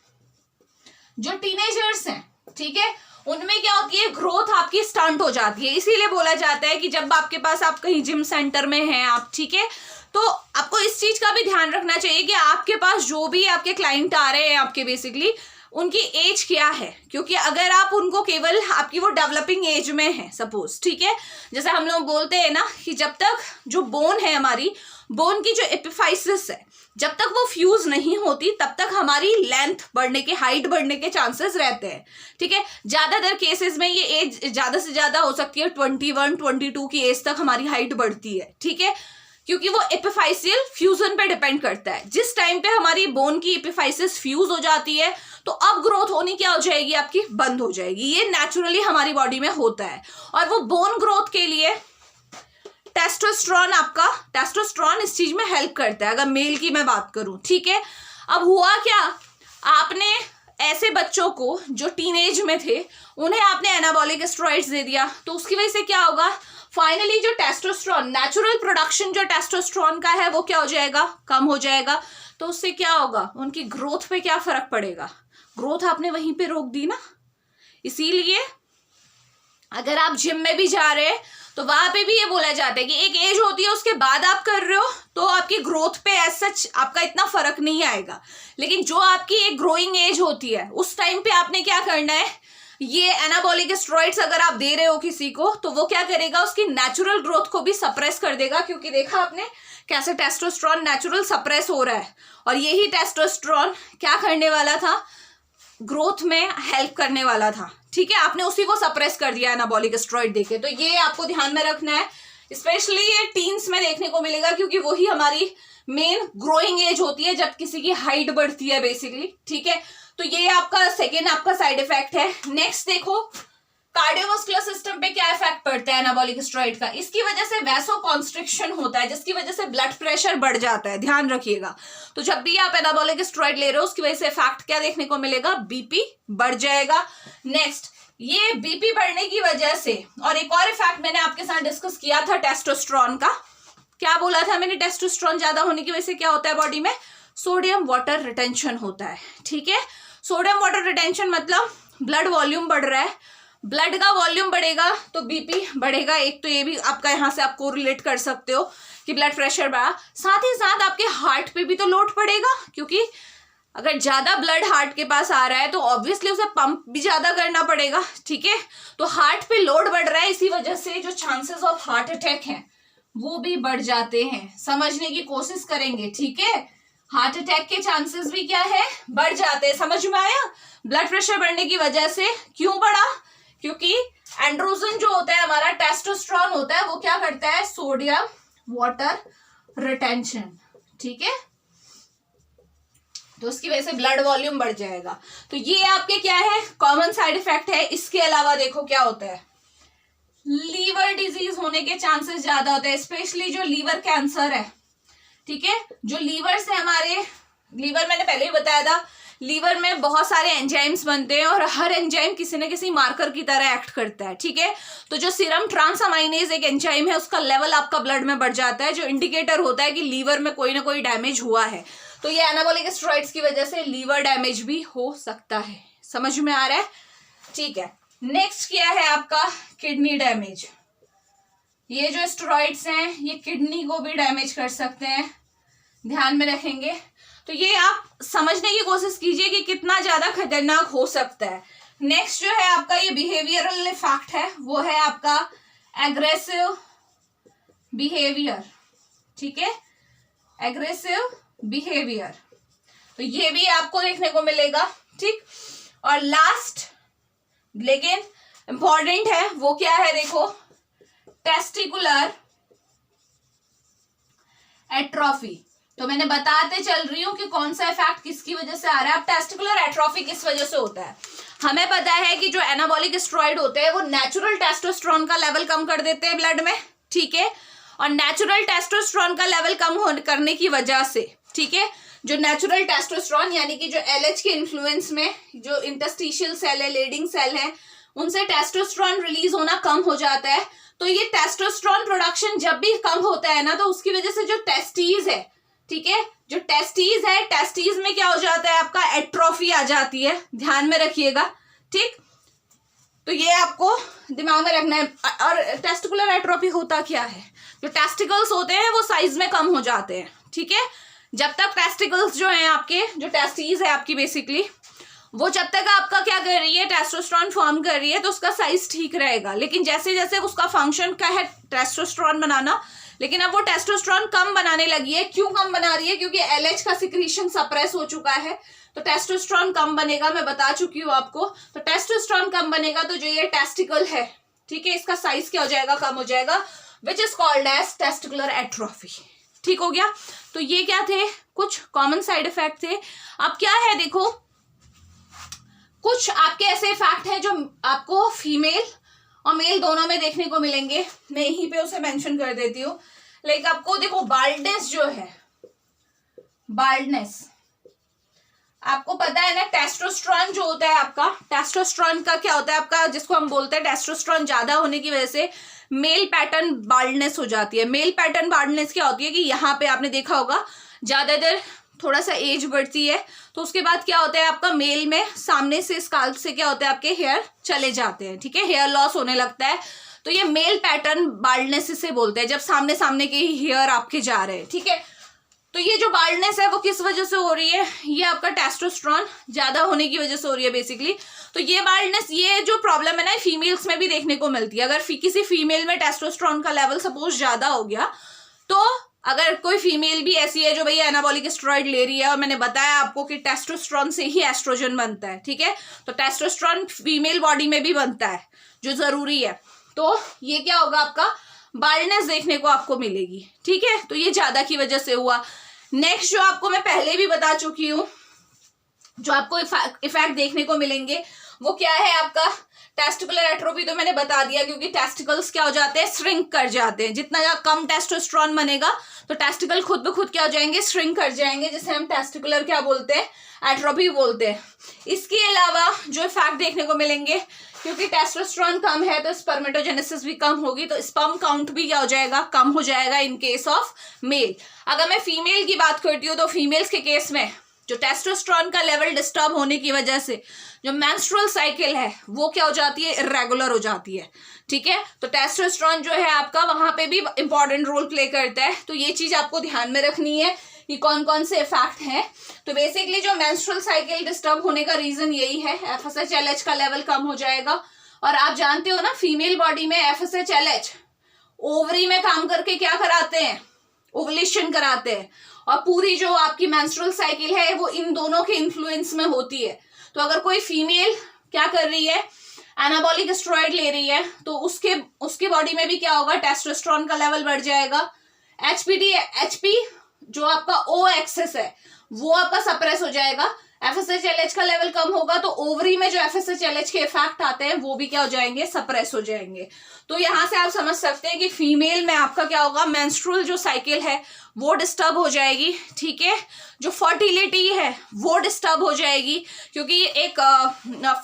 जो टीनेजर्स हैं, ठीक है, उनमें क्या होती है, ग्रोथ आपकी स्टंट हो जाती है। इसीलिए बोला जाता है कि जब आपके पास, आप कहीं जिम सेंटर में हैं आप, ठीक है, तो आपको इस चीज का भी ध्यान रखना चाहिए कि आपके पास जो भी आपके क्लाइंट आ रहे हैं आपके, बेसिकली उनकी एज क्या है। क्योंकि अगर आप उनको केवल, आपकी वो डेवलपिंग एज में है सपोज, ठीक है, जैसे हम लोग बोलते हैं ना कि जब तक जो बोन है, हमारी बोन की जो एपिफाइसिस है, जब तक वो फ्यूज नहीं होती तब तक हमारी लेंथ बढ़ने के, हाइट बढ़ने के चांसेस रहते हैं। ठीक है, ज्यादातर केसेस में ये एज ज्यादा से ज्यादा हो सकती है 21, 22 की एज तक हमारी हाइट बढ़ती है। ठीक है, क्योंकि वो एपिफाइसियल फ्यूजन पे डिपेंड करता है। जिस टाइम पे हमारी बोन की एपिफाइसिस फ्यूज हो जाती है तो अब ग्रोथ होनी क्या हो जाएगी, आपकी बंद हो जाएगी। ये नेचुरली हमारी बॉडी में होता है, और वो बोन ग्रोथ के लिए टेस्टोस्टेरोन इस चीज में हेल्प करता है, अगर मेल की मैं बात करूं। ठीक है, अब हुआ क्या, आपने ऐसे बच्चों को जो टीनेज में थे उन्हें आपने एनाबॉलिक स्टेरॉइड्स दे दिया, तो उसकी वजह से क्या होगा, फाइनली जो टेस्टोस्टेरोन, नेचुरल प्रोडक्शन जो टेस्टोस्टेरोन का है वो क्या हो जाएगा, कम हो जाएगा। तो उससे क्या होगा, उनकी ग्रोथ पे क्या फर्क पड़ेगा, ग्रोथ आपने वहीं पे रोक दी ना। इसीलिए अगर आप जिम में भी जा रहे हैं तो वहां पे भी ये बोला जाता है कि एक एज होती है, उसके बाद आप कर रहे हो तो आपकी ग्रोथ पे एज सच आपका इतना फर्क नहीं आएगा। लेकिन जो आपकी एक ग्रोइंग एज होती है उस टाइम पे आपने क्या करना है, ये एनाबॉलिक स्टेरॉइड्स अगर आप दे रहे हो किसी को तो वो क्या करेगा, उसकी नेचुरल ग्रोथ को भी सप्रेस कर देगा। क्योंकि देखा आपने कैसे टेस्टोस्टेरोन नेचुरल सप्रेस हो रहा है, और यही टेस्टोस्टेरोन क्या करने वाला था, ग्रोथ में हेल्प करने वाला था। ठीक है, आपने उसी को सप्रेस कर दिया एनाबॉलिक स्टेरॉइड देके। तो ये आपको ध्यान में रखना है, स्पेशली ये टीन्स में देखने को मिलेगा, क्योंकि वही हमारी मेन ग्रोइंग एज होती है जब किसी की हाइट बढ़ती है बेसिकली। ठीक है, तो ये आपका सेकेंड आपका साइड इफेक्ट है। नेक्स्ट देखो, कार्डियोवास्कुलर सिस्टम पे क्या इफेक्ट पड़ता है एनाबॉलिक स्टेरॉइड का। इसकी वजह से वैसोकॉन्स्ट्रिक्शन होता है, जिसकी वजह से ब्लड प्रेशर बढ़ जाता है, ध्यान रखिएगा। तो जब भी आप एनाबॉलिक स्टेरॉइड ले रहे हो उसकी वजह से इफेक्ट क्या देखने को मिलेगा, बीपी बढ़ जाएगा। नेक्स्ट, ये बीपी बढ़ने की वजह से, और एक और इफेक्ट मैंने आपके साथ डिस्कस किया था टेस्टोस्टेरोन का, क्या बोला था मैंने, टेस्टोस्टेरोन ज्यादा होने की वजह से क्या होता है बॉडी में, सोडियम वाटर रिटेंशन होता है। ठीक है, सोडियम वाटर रिटेंशन मतलब ब्लड वॉल्यूम बढ़ रहा है, ब्लड का वॉल्यूम बढ़ेगा तो बीपी बढ़ेगा। एक तो ये भी आपका यहाँ से आप कोरिलेट कर सकते हो कि ब्लड प्रेशर बढ़ा, साथ ही साथ आपके हार्ट पे भी तो लोड पड़ेगा, क्योंकि अगर ज्यादा ब्लड हार्ट के पास आ रहा है तो ऑब्वियसली उसे पंप भी ज्यादा करना पड़ेगा। ठीक है, तो हार्ट पे लोड बढ़ रहा है, इसी वजह से जो चांसेस ऑफ हार्ट अटैक हैं वो भी बढ़ जाते हैं। समझने की कोशिश करेंगे, ठीक है, हार्ट अटैक के चांसेस भी क्या है, बढ़ जाते हैं। समझ में आया, ब्लड प्रेशर बढ़ने की वजह से क्यों बढ़ा, क्योंकि एंड्रोजन जो होता है हमारा, टेस्टोस्टेरोन होता है, वो क्या करता है, सोडियम वाटर रिटेंशन। ठीक है, तो उसकी वजह से ब्लड वॉल्यूम बढ़ जाएगा। तो ये आपके क्या है, कॉमन साइड इफेक्ट है। इसके अलावा देखो क्या होता है, लीवर डिजीज होने के चांसेस ज्यादा होते हैं, स्पेशली जो लीवर कैंसर है। ठीक है, जो लीवर से हमारे, लीवर मैंने पहले ही बताया था, लीवर में बहुत सारे एंजाइम्स बनते हैं और हर एंजाइम किसी न किसी मार्कर की तरह एक्ट करता है। ठीक है, तो जो सीरम ट्रांसअमाइनेज एक एंजाइम है, उसका लेवल आपका ब्लड में बढ़ जाता है, जो इंडिकेटर होता है कि लीवर में कोई ना कोई डैमेज हुआ है। तो ये एनाबॉलिक स्टेरॉइड्स की वजह से लीवर डैमेज भी हो सकता है। समझ में आ रहा है, ठीक है। नेक्स्ट क्या है आपका, किडनी डैमेज। ये जो स्टेरॉइड्स हैं ये किडनी को भी डैमेज कर सकते हैं, ध्यान में रखेंगे। तो ये आप समझने की कोशिश कीजिए कि कितना ज्यादा खतरनाक हो सकता है। नेक्स्ट जो है आपका ये बिहेवियरल फैक्ट है, वो है आपका एग्रेसिव बिहेवियर, ठीक है, एग्रेसिव बिहेवियर, तो ये भी आपको देखने को मिलेगा, ठीक। और लास्ट लेकिन इंपॉर्टेंट है, वो क्या है देखो, टेस्टिकुलर एट्रोफी। तो मैंने बताते चल रही हूं कि कौन सा इफेक्ट किसकी वजह से आ रहा है। अब टेस्टिकुलर एट्रोफी किस वजह से होता है, हमें पता है कि जो एनाबॉलिक स्टेरॉइड होते हैं वो नेचुरल टेस्टोस्टेरोन का लेवल कम कर देते हैं ब्लड में, ठीक है। और नेचुरल टेस्टोस्टेरोन का लेवल कम करने की वजह से, ठीक है, जो नेचुरल टेस्टोस्टेरोन यानी कि जो एलएच के इन्फ्लुएंस में जो इंटरस्टिशियल सेल है, लेडिंग सेल है, उनसे टेस्टोस्टेरोन रिलीज होना कम हो जाता है। तो ये टेस्टोस्टेरोन प्रोडक्शन जब भी कम होता है ना, तो उसकी वजह से जो टेस्टीज है, ठीक है, जो टेस्टीज है, टेस्टीज में क्या हो जाता है आपका, एट्रोफी आ जाती है, ध्यान में रखिएगा, ठीक। तो ये आपको दिमाग में रखना है। और टेस्टिकुलर एट्रोफी होता क्या है, जो टेस्टिकल्स होते हैं वो साइज में कम हो जाते हैं, ठीक है। जब तक टेस्टिकल्स जो हैं आपके, जो टेस्टीज है आपकी बेसिकली, वो जब तक आपका क्या कर रही है, टेस्टोस्टेरोन फॉर्म कर रही है, तो उसका साइज ठीक रहेगा। लेकिन जैसे जैसे उसका फंक्शन का है टेस्टोस्टेरोन बनाना, लेकिन अब वो टेस्टोस्टेरोन कम बनाने लगी है। क्यों कम बना रही है, क्योंकि एलएच का सिक्रीशन सप्रेस हो चुका है, तो टेस्टोस्टेरोन कम बनेगा, मैं बता चुकी हूँ आपको। तो टेस्टोस्टेरोन कम बनेगा तो जो ये टेस्टिकल है, ठीक है, इसका साइज क्या हो जाएगा, कम हो जाएगा, which is called as testicular atrophy, ठीक हो गया। तो ये क्या थे, कुछ कॉमन साइड इफेक्ट थे। अब क्या है देखो, कुछ आपके ऐसे इफेक्ट हैं जो आपको फीमेल और मेल दोनों में देखने को मिलेंगे, मैं यहीं पे उसे मेंशन कर देती हूँ। लाइक आपको देखो बाल्डनेस जो है, बाल्डनेस आपको पता है ना, टेस्टोस्टेरोन जो होता है आपका, टेस्टोस्टेरोन का क्या होता है आपका, जिसको हम बोलते हैं टेस्टोस्टेरोन ज्यादा होने की वजह से मेल पैटर्न बाल्डनेस हो जाती है। मेल पैटर्न बाल्डनेस क्या होती है कि यहाँ पे आपने देखा होगा ज्यादा देर थोड़ा सा एज बढ़ती है, तो उसके बाद क्या होता है आपका, मेल में सामने से स्काल्प से क्या होता है आपके हेयर चले जाते हैं, ठीक है, हेयर लॉस होने लगता है। तो ये मेल पैटर्न बाल्डनेस इसे बोलते हैं, जब सामने सामने के ही हेयर आपके जा रहे हैं, ठीक है। तो ये जो बाल्डनेस है वो किस वजह से हो रही है, ये आपका टेस्टोस्टेरोन ज्यादा होने की वजह से हो रही है बेसिकली। तो ये बाल्डनेस, ये जो प्रॉब्लम है ना, फीमेल्स में भी देखने को मिलती है। अगर किसी फीमेल में टेस्टोस्टेरोन का लेवल सपोज ज्यादा हो गया, तो अगर कोई फीमेल भी ऐसी है जो भैया एनाबॉलिक स्टेरॉइड ले रही है, और मैंने बताया आपको कि टेस्टोस्टेरोन से ही एस्ट्रोजन बनता है, ठीक है, तो टेस्टोस्टेरोन फीमेल बॉडी में भी बनता है जो जरूरी है। तो ये क्या होगा, आपका बाल्डनेस देखने को आपको मिलेगी, ठीक है। तो ये ज्यादा की वजह से हुआ। नेक्स्ट जो आपको मैं पहले भी बता चुकी हूँ, जो आपको इफेक्ट देखने को मिलेंगे वो क्या है आपका, टेस्टिकुलर एट्रोफी तो मैंने बता दिया, क्योंकि टेस्टिकल्स क्या हो जाते हैं, श्रिंक कर जाते हैं। जितना कम टेस्टोस्टेरोन बनेगा तो टेस्टिकल खुद ब खुद क्या हो जाएंगे, श्रिंक कर जाएंगे, जिसे हम टेस्टिकुलर क्या बोलते हैं, एट्रोफी बोलते हैं। इसके अलावा जो इफेक्ट देखने को मिलेंगे, क्योंकि टेस्टोस्टेरोन कम है तो स्पर्मेटोजेनेसिस भी कम होगी, तो स्पर्म काउंट भी क्या हो जाएगा, कम हो जाएगा इन केस ऑफ मेल। अगर मैं फीमेल की बात करती हूँ तो फीमेल्स के केस में जो टेस्टोस्टेरोन का लेवल डिस्टर्ब होने की वजह से जो मेंस्ट्रुअल साइकिल है वो क्या हो जाती है, इरेगुलर हो जाती है, ठीक है। तो टेस्टोस्टेरोन जो है आपका वहां पे भी इंपॉर्टेंट रोल प्ले करता है। तो ये चीज आपको ध्यान में रखनी है कि कौन कौन से इफेक्ट हैं। तो बेसिकली जो मेंस्ट्रुअल साइकिल डिस्टर्ब होने का रीजन यही है, FSH-LH का लेवल कम हो जाएगा। और आप जानते हो ना, फीमेल बॉडी में FSH-LH ओवरी में काम करके क्या कराते हैं, ओवुलेशन कराते हैं, और पूरी जो आपकी मेंस्ट्रुअल साइकिल है वो इन दोनों के इन्फ्लुएंस में होती है। तो अगर कोई फीमेल क्या कर रही है, एनाबॉलिक स्टेरॉइड ले रही है, तो उसके बॉडी में भी क्या होगा, टेस्टोस्टेरोन का लेवल बढ़ जाएगा। HP जो आपका O एक्सेस है वो आपका सप्रेस हो जाएगा। FSH-LH का लेवल कम होगा तो ओवरी में जो FSH-LH के इफेक्ट आते हैं वो भी क्या हो जाएंगे, सप्रेस हो जाएंगे। तो यहां से आप समझ सकते हैं कि फीमेल में आपका क्या होगा, मेंस्ट्रुअल जो साइकिल है वो डिस्टर्ब हो जाएगी, ठीक है। जो फर्टिलिटी है वो डिस्टर्ब हो जाएगी, क्योंकि एक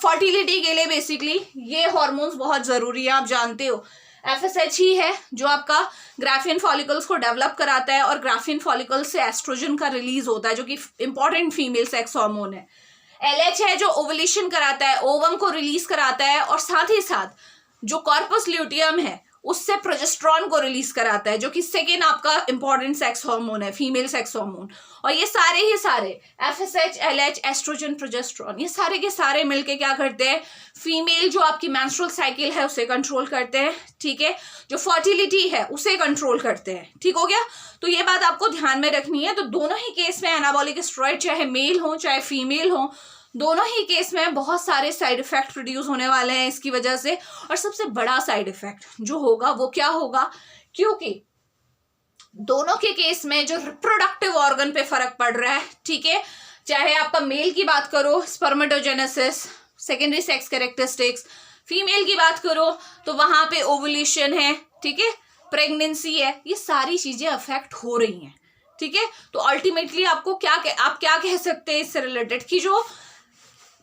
फर्टिलिटी के लिए बेसिकली ये हॉर्मोन्स बहुत जरूरी है। आप जानते हो FSH ही है जो आपका ग्राफियन फॉलिकल्स को डेवलप कराता है, और ग्राफियन फॉलिकल से एस्ट्रोजन का रिलीज होता है जो कि इंपॉर्टेंट फीमेल सेक्स हार्मोन है। LH है जो ओवुलेशन कराता है, ओवम को रिलीज कराता है, और साथ ही साथ जो कॉर्पस ल्यूटियम है उससे प्रोजेस्टेरॉन को रिलीज कराता है, जो कि सेकेंड आपका इंपॉर्टेंट सेक्स हार्मोन है, फीमेल सेक्स हार्मोन। और ये सारे ही सारे FSH, LH, एस्ट्रोजन, प्रोजेस्टेरॉन, ये सारे के सारे मिलके क्या करते हैं, फीमेल जो आपकी मेंस्ट्रुअल साइकिल है उसे कंट्रोल करते हैं, ठीक है, जो फर्टिलिटी है उसे कंट्रोल करते हैं। ठीक हो गया, तो ये बात आपको ध्यान में रखनी है। तो दोनों ही केस में एनाबॉलिक स्टेरॉइड, चाहे मेल हो चाहे फीमेल हो, दोनों ही केस में बहुत सारे साइड इफेक्ट प्रोड्यूस होने वाले हैं इसकी वजह से। और सबसे बड़ा साइड इफेक्ट जो होगा वो क्या होगा, क्योंकि दोनों के केस में जो रिप्रोडक्टिव ऑर्गन पे फर्क पड़ रहा है, ठीक है, चाहे आपका मेल की बात करो spermatogenesis, secondary sex characteristics, female की बात करो तो वहां पे ओवुलेशन है, ठीक है, प्रेगनेंसी है, ये सारी चीजें अफेक्ट हो रही हैं, ठीक है। तो अल्टीमेटली आपको आप क्या कह सकते हैं इससे रिलेटेड, कि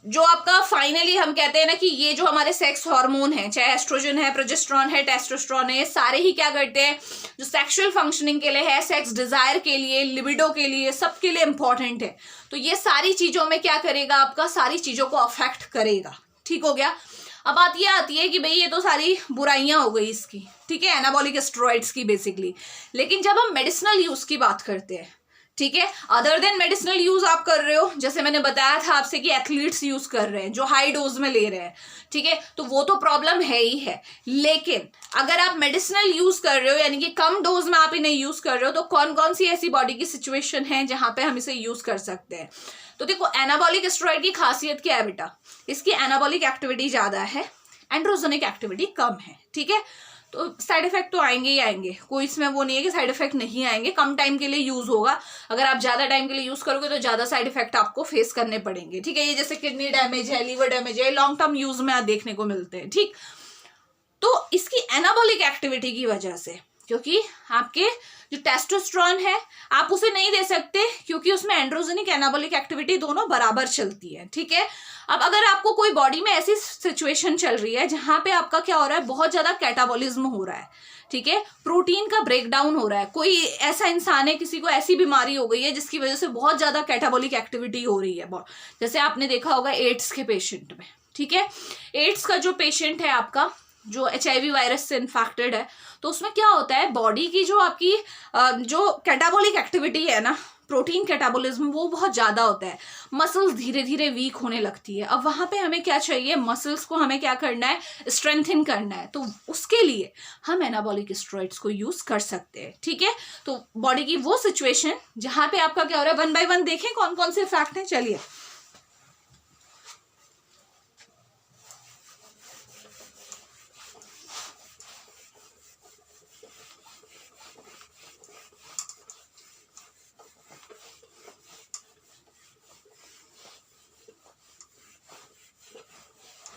जो आपका फाइनली हम कहते हैं ना कि ये जो हमारे सेक्स हार्मोन है, चाहे एस्ट्रोजन है, प्रोजेस्टेरॉन है, टेस्टोस्टेरोन है, ये सारे ही क्या करते हैं, जो सेक्सुअल फंक्शनिंग के लिए है, सेक्स डिजायर के लिए, लिबिडो के लिए, सबके लिए इंपॉर्टेंट है। तो ये सारी चीजों में क्या करेगा, आपका सारी चीजों को अफेक्ट करेगा। ठीक हो गया। अब बात ये आती है कि भाई ये तो सारी बुराइयां हो गई इसकी, ठीक है, एनाबॉलिक स्टेरॉइड्स की बेसिकली। लेकिन जब हम मेडिसिनल यूज की बात करते हैं, ठीक है, अदर देन मेडिसिनल यूज आप कर रहे हो, जैसे मैंने बताया था आपसे कि एथलीट्स यूज कर रहे हैं जो हाई डोज में ले रहे हैं, ठीक है, तो वो तो प्रॉब्लम है ही है। लेकिन अगर आप मेडिसिनल यूज कर रहे हो, यानी कि कम डोज में आप इन्हें यूज कर रहे हो, तो कौन कौन सी ऐसी बॉडी की सिचुएशन है जहां पे हम इसे यूज कर सकते हैं। तो देखो, एनाबॉलिक स्टेरॉइड की खासियत क्या है बेटा, इसकी एनाबॉलिक एक्टिविटी ज्यादा है, एंड्रोजेनिक एक्टिविटी कम है, ठीक है। तो साइड इफेक्ट तो आएंगे ही आएंगे, कोई इसमें वो नहीं है कि साइड इफेक्ट नहीं आएंगे, कम टाइम के लिए यूज होगा। अगर आप ज्यादा टाइम के लिए यूज करोगे तो ज्यादा साइड इफेक्ट आपको फेस करने पड़ेंगे, ठीक है। ये जैसे किडनी डैमेज है, लीवर डैमेज है, लॉन्ग टर्म यूज में देखने को मिलते हैं, ठीक। तो इसकी एनाबॉलिक एक्टिविटी की वजह से, क्योंकि आपके जो टेस्टोस्टेरोन है आप उसे नहीं दे सकते, क्योंकि उसमें एंड्रोजेनिक एनाबॉलिक एक्टिविटी दोनों बराबर चलती है, ठीक है। अब अगर आपको कोई बॉडी में ऐसी सिचुएशन चल रही है जहां पे आपका क्या हो रहा है, बहुत ज्यादा कैटाबॉलिज्म हो रहा है, ठीक है, प्रोटीन का ब्रेकडाउन हो रहा है, कोई ऐसा इंसान है, किसी को ऐसी बीमारी हो गई है जिसकी वजह से बहुत ज्यादा कैटाबॉलिक एक्टिविटी हो रही है, जैसे आपने देखा होगा एड्स के पेशेंट में, ठीक है। एड्स का जो पेशेंट है आपका, जो HIV वायरस से इन्फेक्टेड है, तो उसमें क्या होता है, बॉडी की जो आपकी जो कैटाबॉलिक एक्टिविटी है ना, प्रोटीन कैटाबॉलिज्म, वो बहुत ज्यादा होता है, मसल्स धीरे धीरे वीक होने लगती है। अब वहां पे हमें क्या चाहिए, मसल्स को हमें क्या करना है, स्ट्रेंथन करना है, तो उसके लिए हम एनाबॉलिक स्टेरॉइड्स को यूज कर सकते हैं, ठीक है। तो बॉडी की वो सिचुएशन जहां पे आपका क्या हो रहा है, 1 बाय 1 देखें कौन कौन से फैक्ट हैं, चलिए।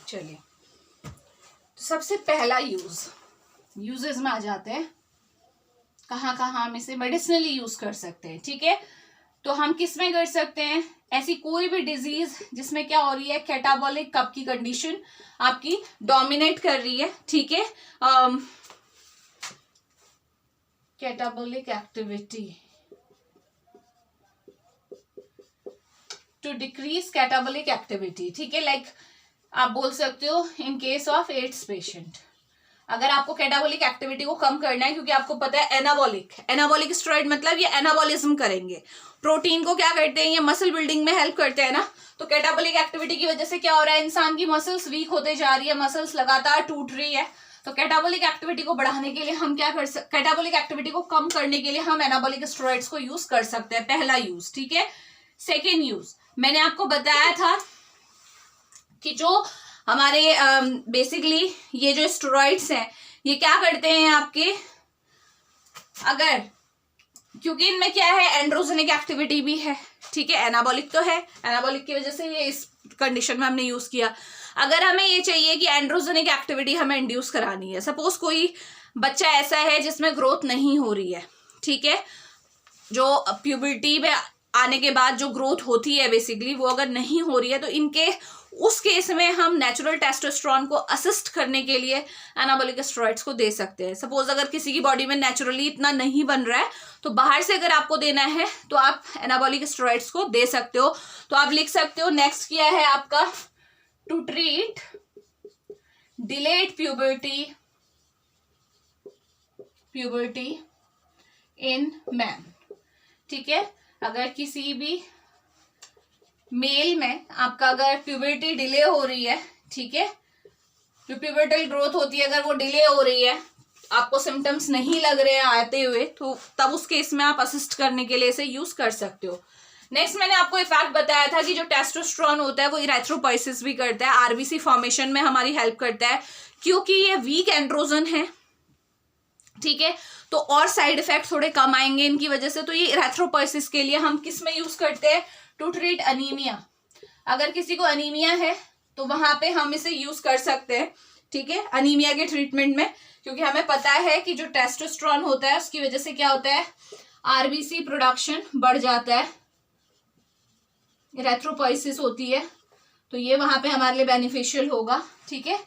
चलिए, तो सबसे पहला यूजेस में आ जाते हैं, कहाँ कहाँ हम इसे मेडिसिनली यूज कर सकते हैं, ठीक है। तो हम किस में कर सकते हैं, ऐसी कोई भी डिजीज जिसमें क्या हो रही है, कैटाबॉलिक कप की कंडीशन आपकी डोमिनेट कर रही है, ठीक है, catabolic activity to decrease catabolic activity, ठीक है। लाइक आप बोल सकते हो in case of AIDS patient, अगर आपको कैटाबॉलिक एक्टिविटी को कम करना है, क्योंकि आपको पता है एनाबॉलिक स्टेरॉइड मतलब ये एनाबॉलिज्म करेंगे, प्रोटीन को क्या करते हैं, ये मसल बिल्डिंग में हेल्प करते हैं ना। तो कैटाबॉलिक एक्टिविटी की वजह से क्या हो रहा है, इंसान की मसल्स वीक होते जा रही है, मसल्स लगातार टूट रही है। तो कैटाबॉलिक एक्टिविटी को बढ़ाने के लिए हम क्या कर सकते, कैटाबॉलिक एक्टिविटी को कम करने के लिए हम एनाबॉलिक स्टेरॉइड्स को यूज कर सकते हैं, पहला यूज, ठीक है। सेकेंड यूज, मैंने आपको बताया था कि जो हमारे बेसिकली ये जो स्टेरॉइड्स हैं ये क्या करते हैं आपके, अगर, क्योंकि इनमें क्या है, एंड्रोजेनिक एक्टिविटी भी है, ठीक है, एनाबॉलिक तो है, एनाबॉलिक की वजह से ये इस कंडीशन में हमने यूज किया। अगर हमें ये चाहिए कि एंड्रोजेनिक एक्टिविटी हमें इंड्यूस करानी है, सपोज कोई बच्चा ऐसा है जिसमें ग्रोथ नहीं हो रही है, ठीक है, जो प्यूबर्टी में आने के बाद जो ग्रोथ होती है बेसिकली वो अगर नहीं हो रही है, तो इनके उस केस में हम नेचुरल टेस्टोस्टेरोन को असिस्ट करने के लिए एनाबॉलिक स्टेरॉइड्स को दे सकते हैं। सपोज अगर किसी की बॉडी में नेचुरली इतना नहीं बन रहा है, तो बाहर से अगर आपको देना है तो आप एनाबॉलिक स्टेरॉइड्स को दे सकते हो। तो आप लिख सकते हो, नेक्स्ट किया है आपका, to treat delayed puberty puberty in man, ठीक है। अगर किसी भी मेल में आपका अगर प्यूबर्टी डिले हो रही है, ठीक है, जो प्यूबर्टल ग्रोथ होती है अगर वो डिले हो रही है, आपको सिम्टम्स नहीं लग रहे हैं आते हुए, तो तब उस केस में आप असिस्ट करने के लिए इसे यूज कर सकते हो। नेक्स्ट मैंने आपको एक फैक्ट बताया था कि जो टेस्टोस्टेरोन होता है वो इरेथ्रोपोइसिस भी करता है, आरबीसी फॉर्मेशन में हमारी हेल्प करता है, क्योंकि ये वीक एंड्रोजन है, ठीक है। तो और साइड इफेक्ट थोड़े कम आएंगे इनकी वजह से। तो ये इरेथ्रोपोइसिस के लिए हम किस में यूज करते हैं, टू ट्रीट अनीमिया। अगर किसी को अनीमिया है तो वहां पे हम इसे यूज कर सकते हैं, ठीक है, अनीमिया के ट्रीटमेंट में, क्योंकि हमें पता है कि जो टेस्टोस्टेरोन होता है उसकी वजह से क्या होता है, आरबीसी प्रोडक्शन बढ़ जाता है, इरेथ्रोपोइसिस होती है, तो ये वहां पे हमारे लिए बेनिफिशियल होगा, ठीक है।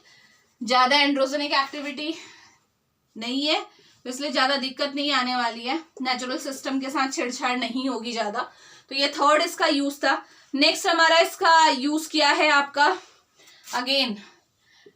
ज्यादा एंड्रोजेनिक एक्टिविटी नहीं है तो इसलिए ज्यादा दिक्कत नहीं आने वाली है, नेचुरल सिस्टम के साथ छेड़छाड़ नहीं होगी ज्यादा। तो ये थर्ड इसका यूज था। नेक्स्ट हमारा इसका यूज किया है आपका, अगेन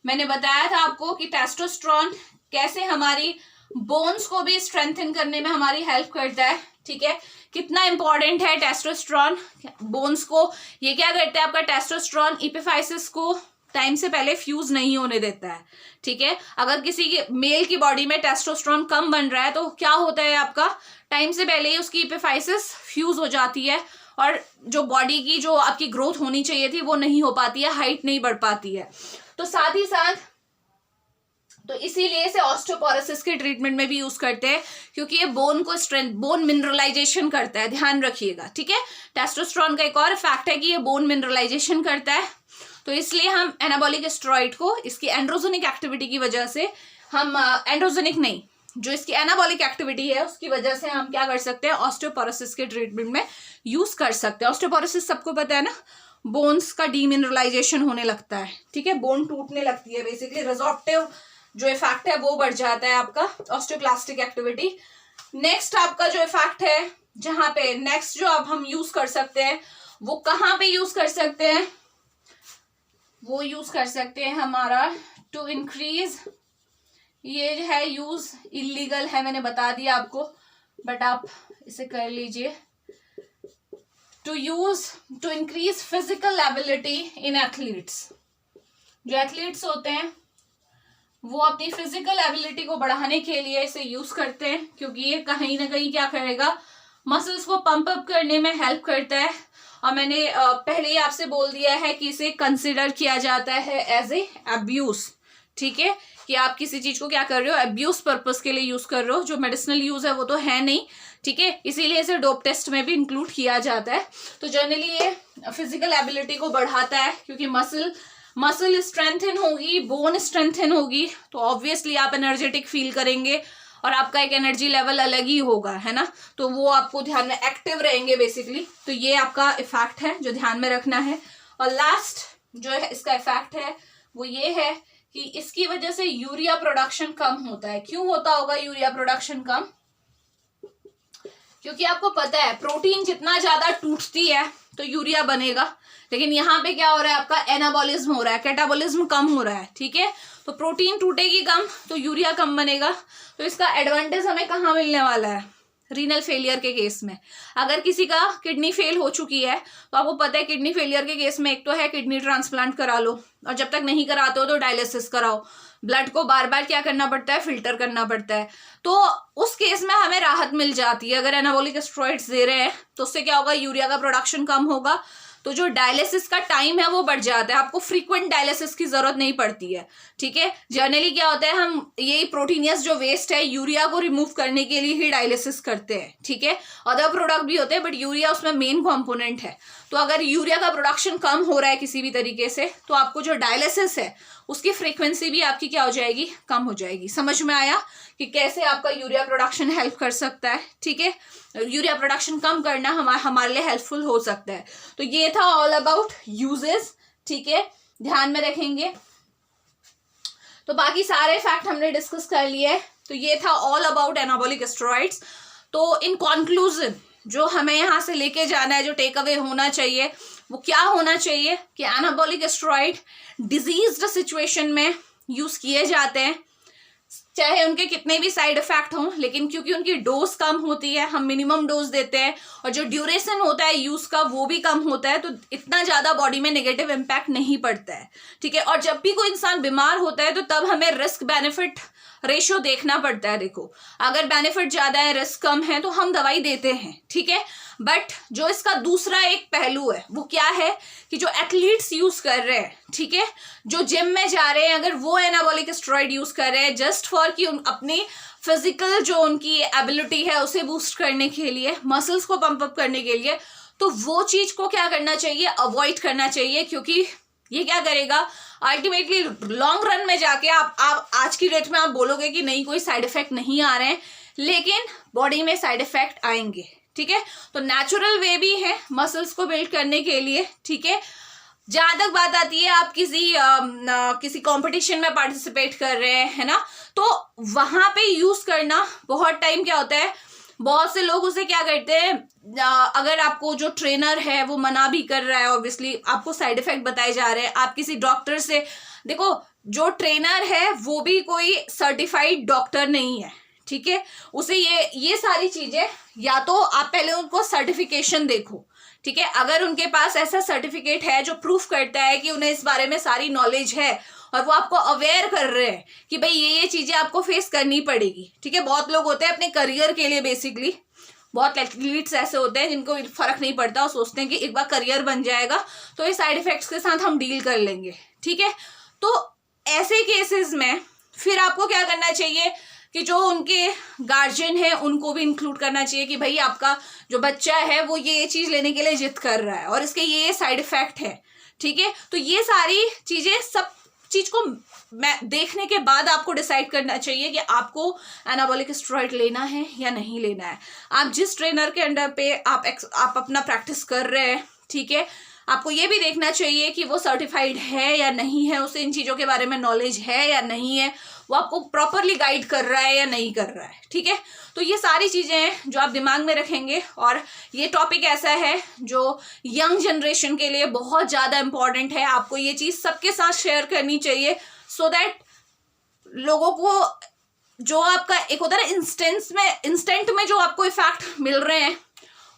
मैंने बताया था आपको कि टेस्टोस्टेरोन कैसे हमारी बोन्स को भी स्ट्रेंथन करने में हमारी हेल्प करता है, ठीक है। कितना इंपॉर्टेंट है टेस्टोस्टेरोन बोन्स को, ये क्या करता है आपका टेस्टोस्टेरोन एपिफाइसिस को टाइम से पहले फ्यूज नहीं होने देता है, ठीक है। अगर किसी के मेल की बॉडी में टेस्टोस्टेरोन कम बन रहा है तो क्या होता है आपका, टाइम से पहले ही उसकी एपिफाइसिस फ्यूज हो जाती है और जो बॉडी की जो आपकी ग्रोथ होनी चाहिए थी वो नहीं हो पाती है, हाइट नहीं बढ़ पाती है। तो साथ ही साथ तो इसीलिए इसे ऑस्टियोपोरोसिस के ट्रीटमेंट में भी यूज करते हैं, क्योंकि ये बोन को स्ट्रेंथ, बोन मिनरलाइजेशन करता है, ध्यान रखिएगा, ठीक है। टेस्टोस्टेरोन का एक और फैक्ट है कि ये बोन मिनरलाइजेशन करता है, तो इसलिए हम एनाबॉलिक स्टेरॉइड को इसकी एंड्रोजेनिक एक्टिविटी की वजह से हम एंड्रोजेनिक नहीं, जो इसकी एनाबॉलिक एक्टिविटी है उसकी वजह से हम क्या कर सकते हैं, ऑस्टियोपोरोसिस के ट्रीटमेंट में यूज कर सकते हैं। ऑस्टियोपोरोसिस सबको पता है ना, बोन्स का डीमिनरलाइजेशन होने लगता है, ठीक है, बोन टूटने लगती है, बेसिकली रिजॉर्प्टिव जो इफेक्ट है वो बढ़ जाता है आपका, ऑस्टियोक्लास्टिक एक्टिविटी। नेक्स्ट आपका जो इफेक्ट है, जहां पे नेक्स्ट जो अब हम यूज कर सकते हैं वो कहाँ पे यूज कर सकते हैं, वो यूज कर सकते हैं हमारा टू इंक्रीज, ये है यूज इलीगल है मैंने बता दिया आपको, बट आप इसे कर लीजिए, to use to increase physical ability in athletes. जो एथलीट्स होते हैं वो अपनी फिजिकल एबिलिटी को बढ़ाने के लिए इसे यूज करते हैं, क्योंकि ये कहीं ना कहीं क्या करेगा, मसल्स को पंप अप करने में हेल्प करता है। और मैंने पहले ही आपसे बोल दिया है कि इसे कंसिडर किया जाता है एज ए अब्यूज, ठीक है, कि आप किसी चीज को क्या कर रहे हो, अब्यूज पर्पस के लिए यूज कर रहे हो, जो मेडिसिनल यूज है वो तो है नहीं, ठीक है, इसीलिए इसे डोप टेस्ट में भी इंक्लूड किया जाता है। तो जनरली ये फिजिकल एबिलिटी को बढ़ाता है, क्योंकि मसल स्ट्रेंथन होगी, बोन स्ट्रेंथन होगी, तो ऑब्वियसली आप एनर्जेटिक फील करेंगे और आपका एक एनर्जी लेवल अलग ही होगा, है ना, तो वो आपको ध्यान में एक्टिव रहेंगे बेसिकली। तो ये आपका इफेक्ट है जो ध्यान में रखना है। और लास्ट जो है इसका इफेक्ट है वो ये है कि इसकी वजह से यूरिया प्रोडक्शन कम होता है। क्यों होता होगा यूरिया प्रोडक्शन कम, क्योंकि आपको पता है प्रोटीन जितना ज्यादा टूटती है तो यूरिया बनेगा, लेकिन यहाँ पे क्या हो रहा है, आपका एनाबॉलिज्म हो रहा है, कैटाबॉलिज्म कम हो रहा है, ठीक है, तो प्रोटीन टूटेगी कम तो यूरिया कम बनेगा। तो इसका एडवांटेज हमें कहाँ मिलने वाला है, रीनल फेलियर के केस में। अगर किसी का किडनी फेल हो चुकी है तो आपको पता है किडनी फेलियर के केस में एक तो है किडनी ट्रांसप्लांट करा लो, और जब तक नहीं कराते हो तो डायलिसिस कराओ, ब्लड को बार बार क्या करना पड़ता है, फिल्टर करना पड़ता है। तो उस केस में हमें राहत मिल जाती है, अगर एनाबॉलिक स्टेरॉइड्स दे रहे हैं तो उससे क्या होगा, यूरिया का प्रोडक्शन कम होगा, तो जो डायलिसिस का टाइम है वो बढ़ जाता है, आपको फ्रीक्वेंट डायलिसिस की जरूरत नहीं पड़ती है, ठीक है। जनरली क्या होता है, हम यही प्रोटीनियस जो वेस्ट है यूरिया को रिमूव करने के लिए ही डायलिसिस करते हैं, ठीक है, अदर प्रोडक्ट भी होते हैं बट यूरिया उसमें मेन कॉम्पोनेंट है। तो अगर यूरिया का प्रोडक्शन कम हो रहा है किसी भी तरीके से, तो आपको जो डायलिसिस है उसकी फ्रीक्वेंसी भी आपकी क्या हो जाएगी, कम हो जाएगी। समझ में आया कि कैसे आपका यूरिया प्रोडक्शन हेल्प कर सकता है, ठीक है, यूरिया प्रोडक्शन कम करना हमारे लिए हेल्पफुल हो सकता है। तो ये था ऑल अबाउट यूजेस, ठीक है, ध्यान में रखेंगे। तो बाकी सारे फैक्ट हमने डिस्कस कर लिए। तो ये था ऑल अबाउट एनाबॉलिक स्टेरॉइड्स। तो इन कंक्लूजन जो हमें यहाँ से लेके जाना है, जो टेक अवे होना चाहिए वो क्या होना चाहिए कि एनाबॉलिक स्टेरॉइड डिजीज्ड सिचुएशन में यूज किए जाते हैं, चाहे उनके कितने भी साइड इफेक्ट हों, लेकिन क्योंकि उनकी डोज कम होती है, हम मिनिमम डोज देते हैं, और जो ड्यूरेशन होता है यूज का वो भी कम होता है, तो इतना ज्यादा बॉडी में नेगेटिव इम्पैक्ट नहीं पड़ता है, ठीक है। और जब भी कोई इंसान बीमार होता है तो तब हमें रिस्क बेनिफिट रेशियो देखना पड़ता है। देखो, अगर बेनिफिट ज्यादा है, रिस्क कम है, तो हम दवाई देते हैं, ठीक है। बट जो इसका दूसरा एक पहलू है वो क्या है कि जो एथलीट्स यूज कर रहे हैं, ठीक है, जो जिम में जा रहे हैं, अगर वो एनाबॉलिक स्टेरॉइड यूज कर रहे हैं जस्ट फॉर कि अपनी फिजिकल जो उनकी एबिलिटी है उसे बूस्ट करने के लिए, मसल्स को पंप अप करने के लिए, तो वो चीज को क्या करना चाहिए, अवॉइड करना चाहिए। क्योंकि ये क्या करेगा, अल्टीमेटली लॉन्ग रन में जाके आप आज की डेट में आप बोलोगे कि नहीं कोई साइड इफेक्ट नहीं आ रहे हैं, लेकिन बॉडी में साइड इफेक्ट आएंगे, ठीक है। तो नेचुरल वे भी है मसल्स को बिल्ड करने के लिए, ठीक है। जहां तक बात आती है आप किसी कंपटीशन में पार्टिसिपेट कर रहे हैं, है ना, तो वहां पे यूज करना बहुत टाइम क्या होता है, बहुत से लोग उसे क्या करते हैं, अगर आपको जो ट्रेनर है वो मना भी कर रहा है, ऑब्वियसली आपको साइड इफेक्ट बताए जा रहे हैं, आप किसी डॉक्टर से, देखो जो ट्रेनर है वो भी कोई सर्टिफाइड डॉक्टर नहीं है, ठीक है। उसे ये सारी चीजें, या तो आप पहले उनको सर्टिफिकेशन देखो, ठीक है। अगर उनके पास ऐसा सर्टिफिकेट है जो प्रूफ करता है कि उन्हें इस बारे में सारी नॉलेज है और वो आपको अवेयर कर रहे हैं कि भाई ये चीजें आपको फेस करनी पड़ेगी, ठीक है। बहुत लोग होते हैं अपने करियर के लिए, बेसिकली बहुत एथलीट्स ऐसे होते हैं जिनको फर्क नहीं पड़ता और सोचते हैं कि एक बार करियर बन जाएगा तो ये साइड इफेक्ट्स के साथ हम डील कर लेंगे, ठीक है। तो ऐसे केसेस में फिर आपको क्या करना चाहिए कि जो उनके गार्जियन है उनको भी इंक्लूड करना चाहिए कि भाई आपका जो बच्चा है वो ये चीज लेने के लिए जिद कर रहा है और इसके ये साइड इफेक्ट है, ठीक है। तो ये सारी चीजें, सब चीज को देखने के बाद आपको डिसाइड करना चाहिए कि आपको एनाबॉलिक स्टेरॉइड लेना है या नहीं लेना है। आप जिस ट्रेनर के अंडर पे आप अपना प्रैक्टिस कर रहे हैं, ठीक है, आपको ये भी देखना चाहिए कि वो सर्टिफाइड है या नहीं है, उसे इन चीज़ों के बारे में नॉलेज है या नहीं है, वो आपको प्रॉपरली गाइड कर रहा है या नहीं कर रहा है, ठीक है। तो ये सारी चीज़ें हैं जो आप दिमाग में रखेंगे, और ये टॉपिक ऐसा है जो यंग जनरेशन के लिए बहुत ज़्यादा इंपॉर्टेंट है। आपको ये चीज़ सबके साथ शेयर करनी चाहिए, सो दैट लोगों को जो आपका एक होता है ना इंस्टेंट में जो आपको इफेक्ट मिल रहे हैं,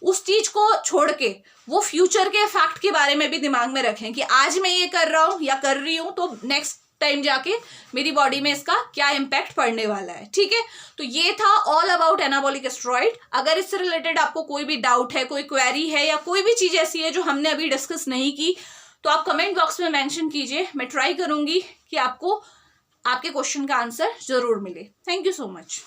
उस चीज को छोड़ के वो फ्यूचर के इफेक्ट के बारे में भी दिमाग में रखें कि आज मैं ये कर रहा हूं या कर रही हूं तो नेक्स्ट टाइम जाके मेरी बॉडी में इसका क्या इम्पैक्ट पड़ने वाला है, ठीक है। तो ये था ऑल अबाउट एनाबॉलिक स्टेरॉइड। अगर इससे रिलेटेड आपको कोई भी डाउट है, कोई क्वेरी है, या कोई भी चीज ऐसी है जो हमने अभी डिस्कस नहीं की, तो आप कमेंट बॉक्स में मेंशन कीजिए। मैं ट्राई करूंगी कि आपको आपके क्वेश्चन का आंसर जरूर मिले। Thank you so much.